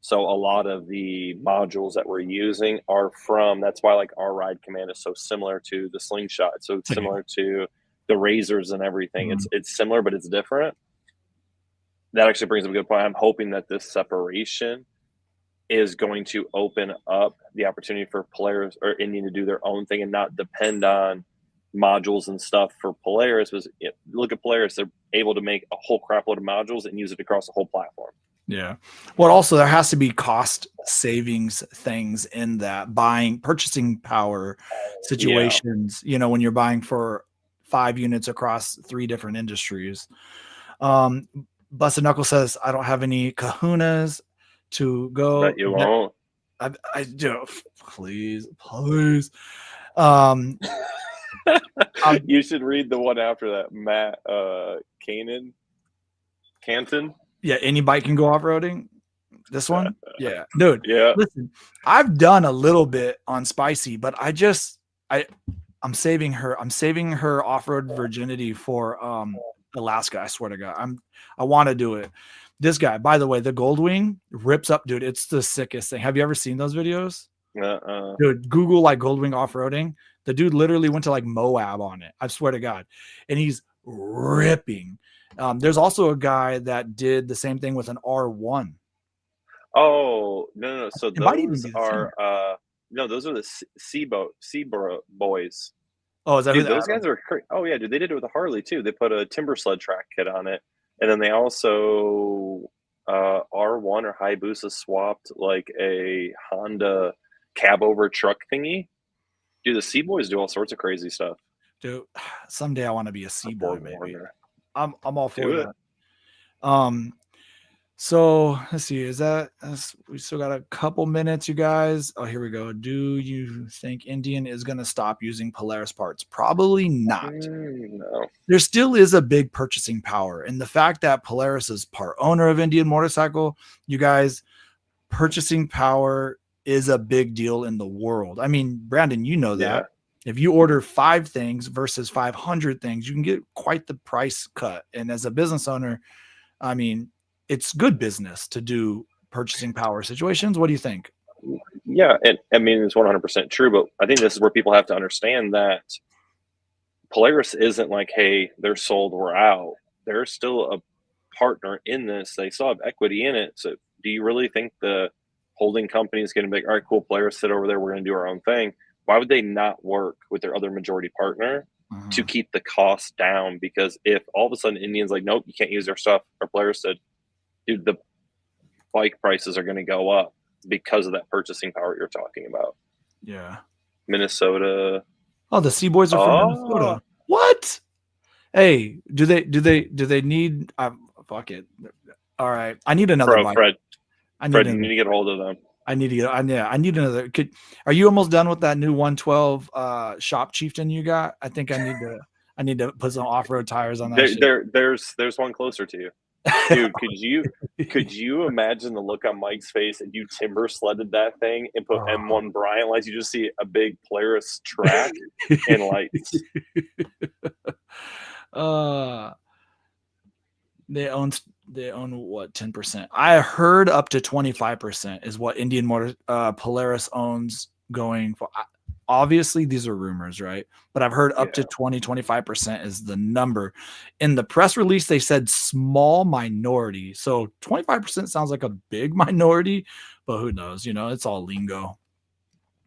So a lot of the modules that we're using are from, that's why like our ride command is so similar to the Slingshot. So it's similar to the Razors and everything. It's similar, but it's different. That actually brings up a good point. I'm hoping that this separation is going to open up the opportunity for Polaris or Indian to do their own thing and not depend on modules and stuff for Polaris. Because look at Polaris, they're able to make a whole crap load of modules and use it across the whole platform. Yeah. Well, also there has to be cost savings things in that purchasing power situations, when you're buying for 5 units across 3 different industries. Busted Knuckle says, I don't have any kahunas to go. But you won't. I do. Please. You should read the one after that. Matt Canton. Yeah, any bike can go off-roading. This one? Yeah. Dude. Yeah. Listen, I've done a little bit on Spicy, but I'm saving her. I'm saving her off-road virginity for Alaska. I swear to God. I want to do it. This guy, by the way, the Goldwing rips up, dude. It's the sickest thing. Have you ever seen those videos? Dude, Google like Goldwing off-roading. The dude literally went to like Moab on it. I swear to God. And he's ripping. There's also a guy that did the same thing with an R1. Oh, no. So It might even those be the are no, those are the Seabro boys. Oh, is that Dude, who those guys are oh yeah, dude, they did it with a Harley too. They put a timber sled track kit on it, and then they also R1 or Hayabusa swapped like a Honda cab over truck thingy. Dude, the Sea Boys do all sorts of crazy stuff. Dude, someday I want to be a Sea Boy, maybe. I'm all for Do that. So let's see. We still got a couple minutes, you guys? Oh, here we go. Do you think Indian is going to stop using Polaris parts? Probably not. No. There still is a big purchasing power. And the fact that Polaris is part owner of Indian Motorcycle, you guys, purchasing power is a big deal in the world. I mean, Brandon, you know that. Yeah. If you order 5 things versus 500 things, you can get quite the price cut. And as a business owner, I mean, it's good business to do purchasing power situations. What do you think? Yeah, and I mean, it's 100% true, but I think this is where people have to understand that Polaris isn't like, hey, they're sold, we're out. They're still a partner in this. They still have equity in it. So do you really think the holding company is going to be like, all right, cool, Polaris, sit over there, we're going to do our own thing? Why would they not work with their other majority partner to keep the cost down? Because if all of a sudden Indian's like, nope, you can't use their stuff, or Polaris said, dude, the bike prices are going to go up because of that purchasing power you're talking about. Yeah. Minnesota. Oh, the Sea Boys are from Minnesota. What? Hey, do they need? Fuck it. All right, I need another bike. Fred, you need to get a hold of them. I need to get. I need another. Are you almost done with that new 112 Shop Chieftain you got? I think I need to put some off-road tires on that. There's one closer to you. Dude, could you imagine the look on Mike's face if you timber sledded that thing and put M1 Bryant lights? You just see a big Polaris track and lights. They own what, 10%? I heard up to 25% is what Indian Polaris owns going for. Obviously, these are rumors, right? But I've heard up to 20-25% is the number. In the press release, they said small minority. So 25% sounds like a big minority, but who knows? You know, it's all lingo.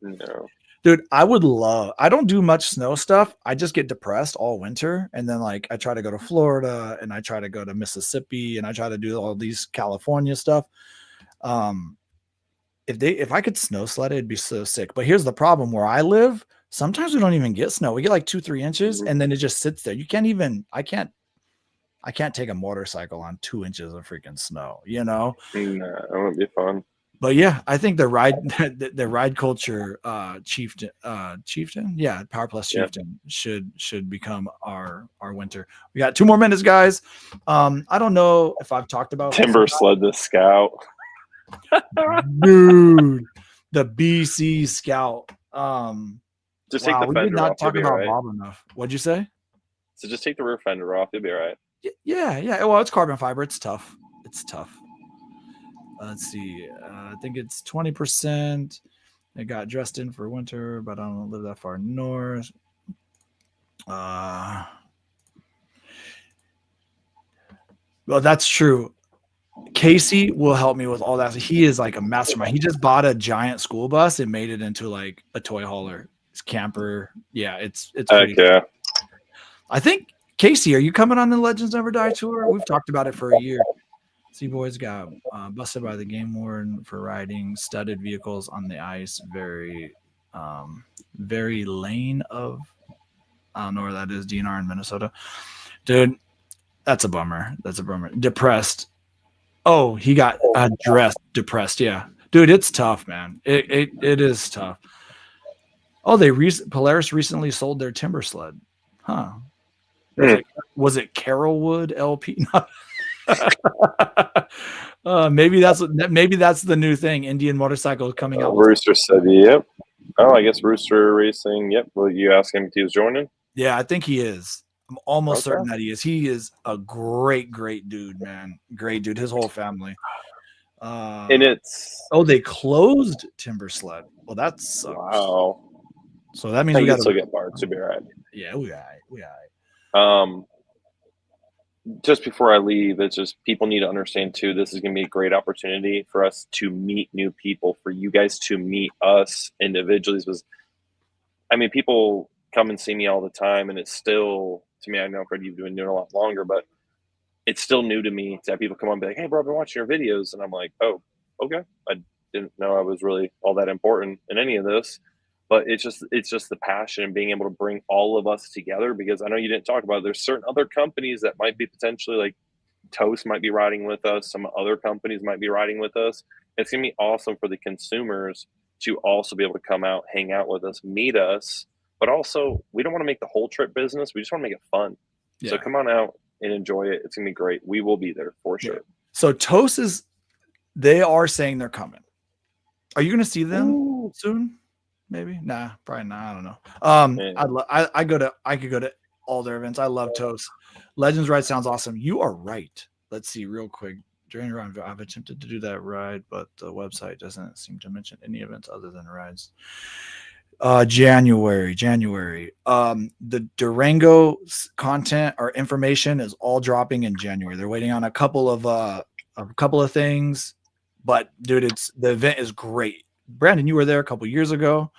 No. Dude, I don't do much snow stuff. I just get depressed all winter. And then like I try to go to Florida and I try to go to Mississippi and I try to do all these California stuff. If I could snow sled, it'd be so sick. But here's the problem: where I live, sometimes we don't even get snow. We get like 2-3 inches, and then it just sits there. I can't take a motorcycle on 2 inches of freaking snow. You know, no, it wouldn't be fun. But yeah, I think the ride culture chieftain, Power Plus Chieftain should become our winter. We got 2 more minutes, guys. I don't know if I've talked about timber sled the Scout. Dude, the BC Scout. Just take the fender off. We did not talk about Bob enough. What'd you say? So just take the rear fender off. You'll be all right. Yeah. Well, it's carbon fiber. It's tough. Let's see. I think it's 20%. I got dressed in for winter, but I don't live that far north. Well, that's true. Casey will help me with all that. He is like a mastermind. He just bought a giant school bus and made it into like a toy hauler. It's camper. Yeah, it's pretty cool. I think, Casey, are you coming on the Legends Never Die tour? We've talked about it for a year. Sea Boys got busted by the game warden for riding studded vehicles on the ice. Very lane of, I don't know where that is, DNR in Minnesota. Dude, that's a bummer. Depressed. Oh, he got depressed. Yeah, dude, it's tough, man. It is tough. Oh, Polaris recently sold their timber sled. Huh? Was it Carrollwood LP? Maybe that's the new thing. Indian Motorcycle coming out. Rooster said, "Yep." Oh, I guess Rooster Racing. Yep. Will you ask him if he was joining? Yeah, I think he is. I'm almost Okay. certain that he is. He is a great dude, man. Great dude. His whole family. And it's Oh, they closed Timber Sled. Well, that sucks. wow. So that means I we can got to still get parts to be right. Yeah, we got it. Just before I leave, it's just people need to understand too, this is going to be a great opportunity for us to meet new people, for you guys to meet us individually. Because, I mean, people come and see me all the time, and it's still, to me, I know Fred, you've been doing it a lot longer, but it's still new to me to have people come on and be like, hey, bro, I've been watching your videos. And I'm like, oh, okay. I didn't know I was really all that important in any of this. But it's just the passion and being able to bring all of us together, because I know you didn't talk about it. There's certain other companies that might be potentially like Toast might be riding with us. Some other companies might be riding with us. It's going to be awesome for the consumers to also be able to come out, hang out with us, meet us. But also, we don't want to make the whole trip business. We just want to make it fun. Yeah. So come on out and enjoy it. It's going to be great. We will be there for sure. So Toast they are saying they're coming. Are you going to see them soon? Maybe. Nah, probably not. I don't know. I could go to all their events. I love Toast. Legends Ride sounds awesome. You are right. Let's see real quick. During ride, I've attempted to do that ride, but the website doesn't seem to mention any events other than rides. January. The Durango content or information is all dropping in January. They're waiting on a couple of things, but dude, the event is great. Brandon, you were there a couple years ago.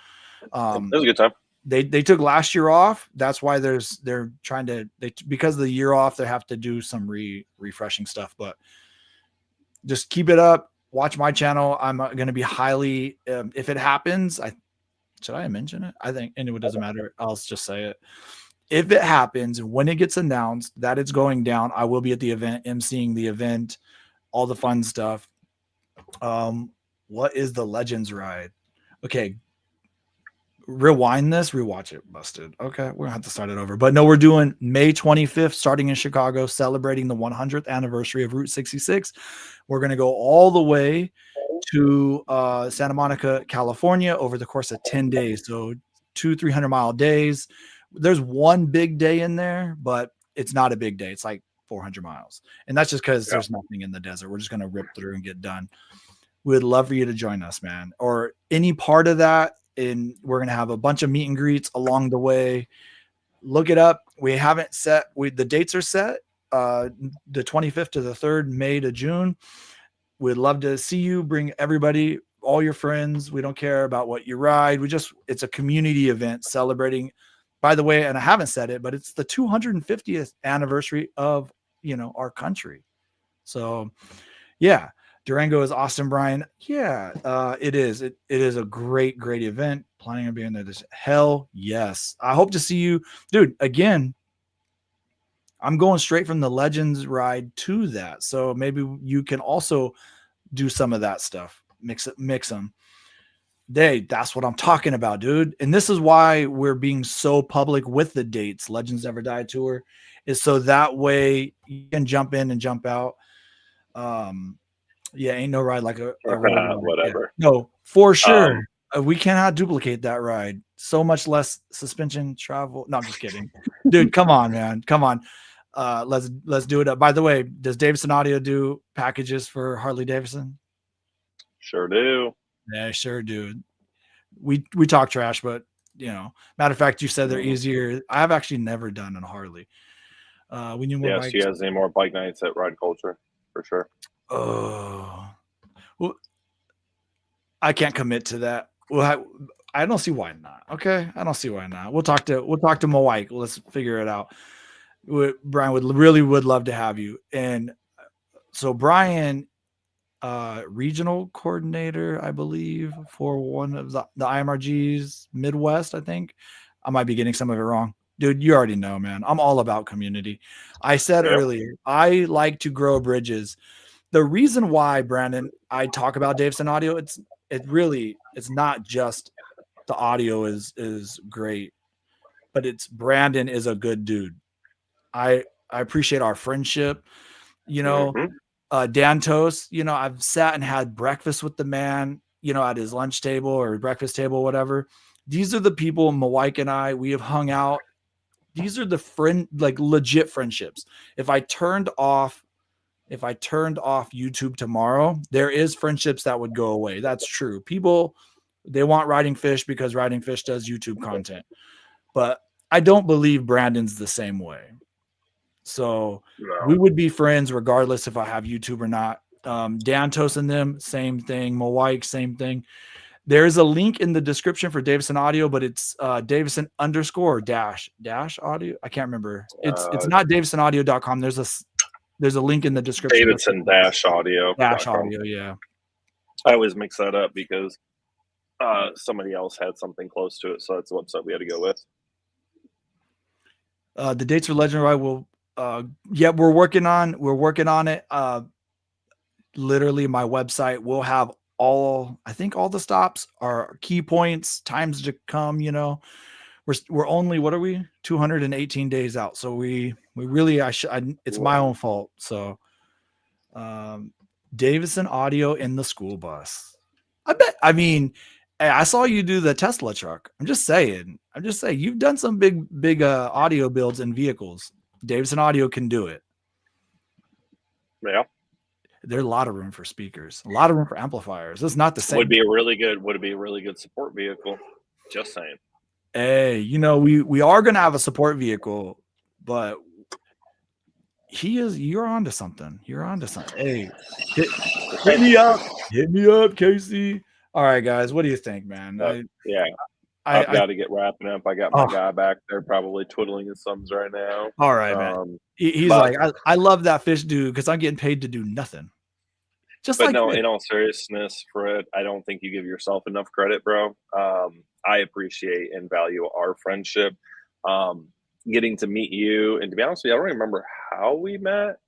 It was a good time. They took last year off. That's why they're trying to because of the year off, they have to do some refreshing stuff. But just keep it up. Watch my channel. I'm going to be highly if it happens. Should I mention it? I think, and it doesn't matter. I'll just say it. If it happens, when it gets announced that it's going down, I will be at the event, emceeing the event, all the fun stuff. What is the Legends ride? Okay. Rewatch it, busted. Okay, we're gonna have to start it over. But no, we're doing May 25th, starting in Chicago, celebrating the 100th anniversary of Route 66. We're gonna go all the way to Santa Monica, California, over the course of 10 days. So 300 mile days. There's one big day in there, but it's not a big day. It's like 400 miles, and that's just because there's nothing in the desert. We're just gonna rip through and get done. We'd love for you to join us, man, or any part of that. And we're going to have a bunch of meet and greets along the way. Look it up. We haven't set, the dates are set, the 25th to the 3rd, May to June. We'd love to see you. Bring everybody, all your friends. We don't care about what you ride. It's a community event celebrating, by the way, and I haven't said it, but it's the 250th anniversary of, our country. So yeah. Durango is awesome, Brian. Yeah, it is. It is a great event. Planning on being there this hell yes. I hope to see you, dude. Again, I'm going straight from the Legends ride to that, so maybe you can also do some of that stuff. Mix them. That's what I'm talking about, dude. And this is why we're being so public with the dates. Legends Never Die tour is so that way you can jump in and jump out. Yeah, ain't no ride like a whatever. Yeah. No, for sure. We cannot duplicate that ride. So much less suspension travel. No, I'm just kidding. Dude, come on, man. Come on. Let's do it up. By the way, does Davidson Audio do packages for Harley Davidson? Sure do. Yeah, sure do. We talk trash, but matter of fact, you said they're easier. I've actually never done a Harley. We need more bikes. Yes, you guys need more bike nights at Ride Culture for sure. Oh, well, I can't commit to that. Well, I don't see why not. Okay, I don't see why not. We'll talk to Mike. Let's figure it out. Brian would love to have you. And so Brian, regional coordinator, I believe, for one of the IMRGs Midwest. I think I might be getting some of it wrong. Dude, you already know, man. I'm all about community. I said earlier, I like to grow bridges. The reason why, Brandon, I talk about Davidson Audio, it's not just the audio is great, but it's Brandon is a good dude. I appreciate our friendship. Dan Toast, I've sat and had breakfast with the man, at his lunch table or breakfast table, whatever. These are the people, Mike and I, we have hung out these are the like legit friendships. If I turned off YouTube tomorrow, there is friendships that would go away. That's true. People, they want Riding Fish because Riding Fish does YouTube content, but I don't believe Brandon's the same way. So we would be friends regardless if I have YouTube or not. Dantos and them, same thing. Mawike, same thing. There's a link in the description for Davison Audio, but it's Davison _ audio. I can't remember. It's not davisonaudio.com. There's a link in the description. Davidson audio. Audio, yeah. I always mix that up because somebody else had something close to it, so that's the website we had to go with. The dates for Legend Ride will we're working on it. Literally my website will have all the stops are key points, times to come, you know. We're only, what are we, 218 days out, so we really it's my own fault. So Davison Audio in the school bus. I mean, hey, I saw you do the Tesla truck. I'm just saying you've done some big audio builds in vehicles. Davison Audio can do it. Yeah. There's a lot of room for speakers, a lot of room for amplifiers. It's not the same. Would be a really good support vehicle. Just saying. Hey, you know, we are going to have a support vehicle, but you're onto something. Hey, hit me up, Casey. All right, guys, what do you think, man? I've got to get wrapping up. I got my guy back there probably twiddling his thumbs right now. All right, man. He's like, I love that fish dude because I'm getting paid to do nothing. In all seriousness, Fred, I don't think you give yourself enough credit, bro. I appreciate and value our friendship. Getting to meet you, and to be honest with you, I don't remember how we met.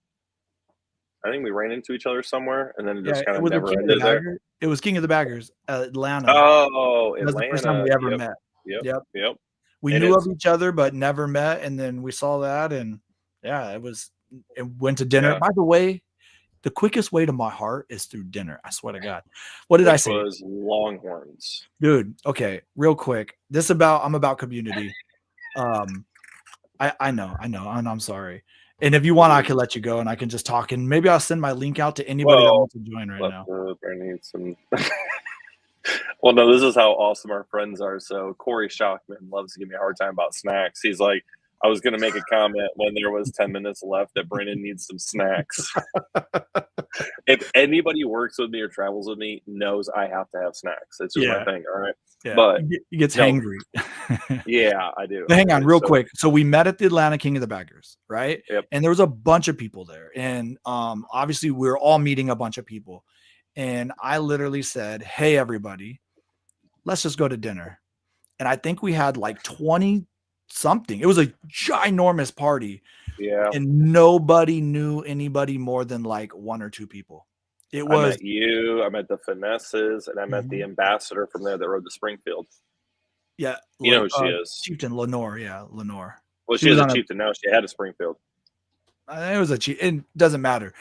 I think we ran into each other somewhere, and then it just kind of never ended there. It was King of the Baggers, Atlanta. Oh, that was the first time we ever met. Yep. We knew of each other, but never met, and then we saw that, and it went to dinner. Yeah. By the way, the quickest way to my heart is through dinner. I swear to God. What did I say? It was Longhorns. Dude, okay, real quick. I'm about community. I know, and I'm sorry. And if you want, I can let you go and I can just talk, and maybe I'll send my link out to anybody that wants to join right now. I need some. Well, no, this is how awesome our friends are. So Corey Shockman loves to give me a hard time about snacks. He's like, I was going to make a comment when there was 10 minutes left that Brandon needs some snacks. If anybody works with me or travels with me, knows I have to have snacks. It's just my thing, all right? Yeah. But he gets hangry. Yeah, I do. But hang on real quick. So we met at the Atlanta King of the Baggers, right? Yep. And there was a bunch of people there. And obviously we were all meeting a bunch of people. And I literally said, hey, everybody, let's just go to dinner. And I think we had like 20 something. It was a ginormous party. Yeah. And nobody knew anybody more than like one or two people. I met you, I met the Finesses, and I met the ambassador from there that rode to Springfield. Yeah. You know who she is. Chieftain Lenore. Yeah, Lenore. Well, she was a chieftain now. She had a Springfield. It was a chief. It doesn't matter.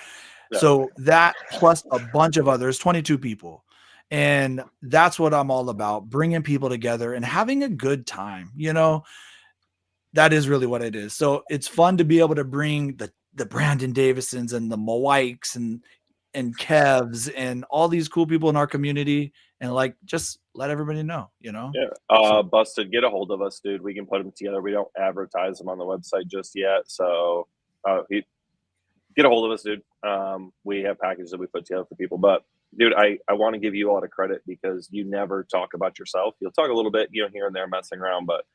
Yeah. So that plus a bunch of others, 22 people. And that's what I'm all about, bringing people together and having a good time. You know, that is really what it is. So it's fun to be able to bring the Brandon Davisons and the Mawikes and Kevs and all these cool people in our community, and like just let everybody know, you know. Yeah. Busted, get a hold of us, dude. We can put them together. We don't advertise them on the website just yet, so get a hold of us, dude. We have packages that we put together for people. But dude, I want to give you a lot of credit because you never talk about yourself. You'll talk a little bit, here and there, messing around, but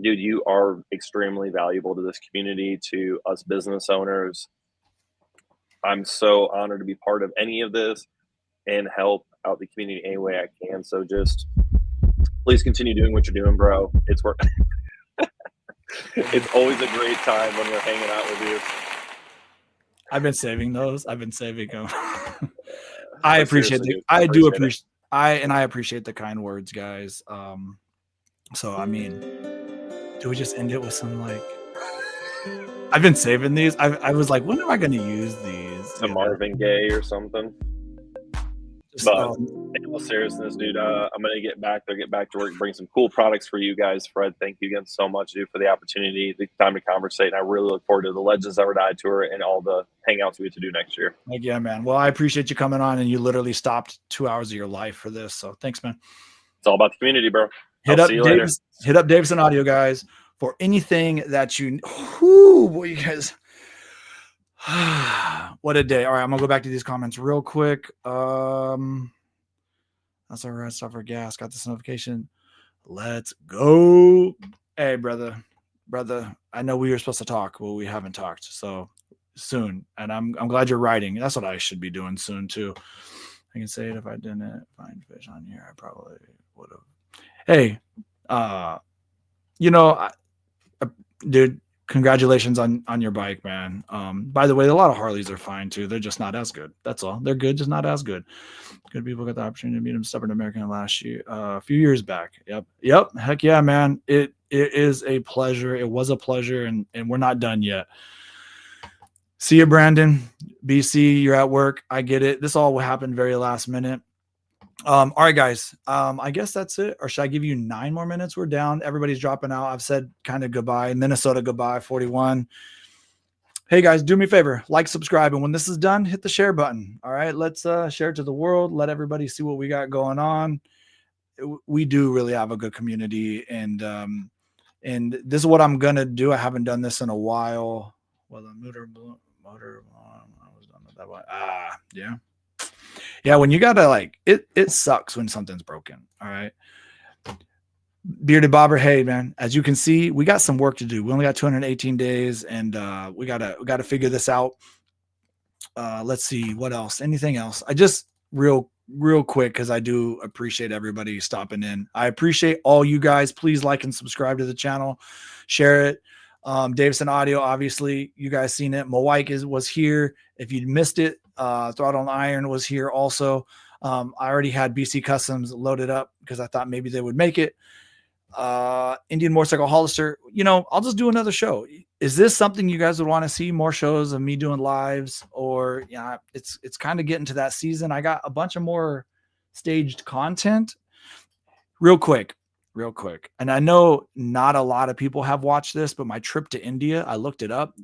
dude, you are extremely valuable to this community, to us business owners. I'm so honored to be part of any of this and help out the community any way I can. So just please continue doing what you're doing, bro. It's work. It's always a great time when we're hanging out with you. I've been saving those. I've been saving them. I appreciate it. I appreciate the kind words, guys. So I mean, do we just end it with some like? I've been saving these. I was like, when am I going to use these? A Marvin Gaye or something. Just, But in all seriousness, dude, I'm gonna get back to work, bring some cool products for you guys. Fred, thank you again so much, dude, for the opportunity, the time to conversate. And I really look forward to the Legends Never Die tour and all the hangouts we get to do next year. like, yeah, man. Well, I appreciate you coming on, and you literally stopped 2 hours of your life for this. So thanks, man. It's all about the community, bro. Hit I'll up see you later. Hit up Davison Audio, guys, for anything that you. Whoo, boy, you guys. What a day! All right, I'm gonna go back to these comments real quick. That's all right. Stop for gas. Got this notification. Let's go. Hey, brother. I know we were supposed to talk, but we haven't talked. So soon, and I'm glad you're writing. That's what I should be doing soon too. I can say it if I didn't find fish on here, I probably would have. Hey, dude, congratulations on your bike, man. By the way, a lot of Harleys are fine too. They're just not as good. That's all. They're good, just not as good. Good people got the opportunity to meet him, Stubborn American, last year, a few years back. Yep. Heck yeah, man. It is a pleasure. It was a pleasure, and we're not done yet. See you, Brandon. BC, you're at work. I get it. This all happened very last minute. All right, guys. I guess that's it. Or should I give you 9 more minutes? We're down. Everybody's dropping out. I've said kind of goodbye. Minnesota goodbye, 41. Hey, guys, do me a favor. Like, subscribe. And when this is done, hit the share button. All right, let's share it to the world. Let everybody see what we got going on. We do really have a good community. And this is what I'm going to do. I haven't done this in a while. Well, the motor, I was done with that one. Yeah. Yeah, when you gotta it sucks when something's broken. All right. Bearded Bobber, hey man, as you can see, we got some work to do. We only got 218 days, and we gotta figure this out. Let's see what else. Anything else? I just real quick, because I do appreciate everybody stopping in. I appreciate all you guys. Please like and subscribe to the channel, share it. Davison Audio, obviously, you guys seen it. Mawike was here. If you missed it, Throttle and Iron was here also. I already had BC Customs loaded up because I thought maybe they would make it. Indian Motorcycle Hollister, I'll just do another show. Is this something you guys would want to see? More shows of me doing lives? Or it's kind of getting to that season. I got a bunch of more staged content. Real quick. And I know not a lot of people have watched this, but my trip to India, I looked it up.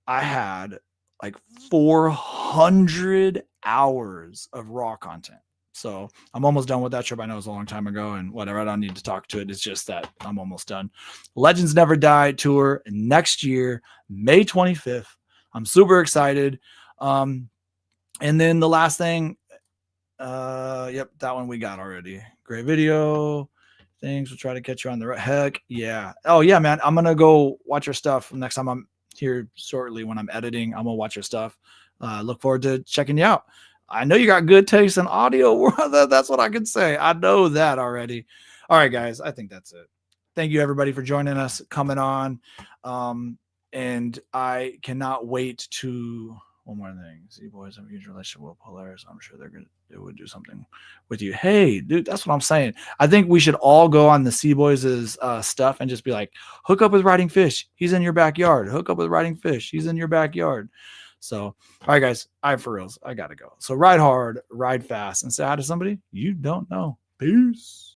I had like 400 hours of raw content. So I'm almost done with that trip. I know it was a long time ago and whatever. I don't need to talk to it. It's just that I'm almost done. Legends Never Die tour next year, May 25th. I'm super excited. And then the last thing, that one we got already. Great video. Things will try to catch you on the heck. Yeah. Oh yeah, man. I'm going to go watch your stuff next time I'm here shortly. When I'm editing, I'm going to watch your stuff. Look forward to checking you out. I know you got good taste in audio. That's what I can say. I know that already. All right, guys. I think that's it. Thank you, everybody, for joining us, coming on. And I cannot wait to... One more thing. See, boys have a huge relationship with Polaris. I'm sure they would do something with you. Hey, dude, that's what I'm saying. I think we should all go on the Sea Boys' stuff and just be like, hook up with Riding Fish. He's in your backyard. Hook up with Riding Fish. He's in your backyard. So, all right, guys, for reals, I got to go. So ride hard, ride fast, and say hi to somebody you don't know. Peace.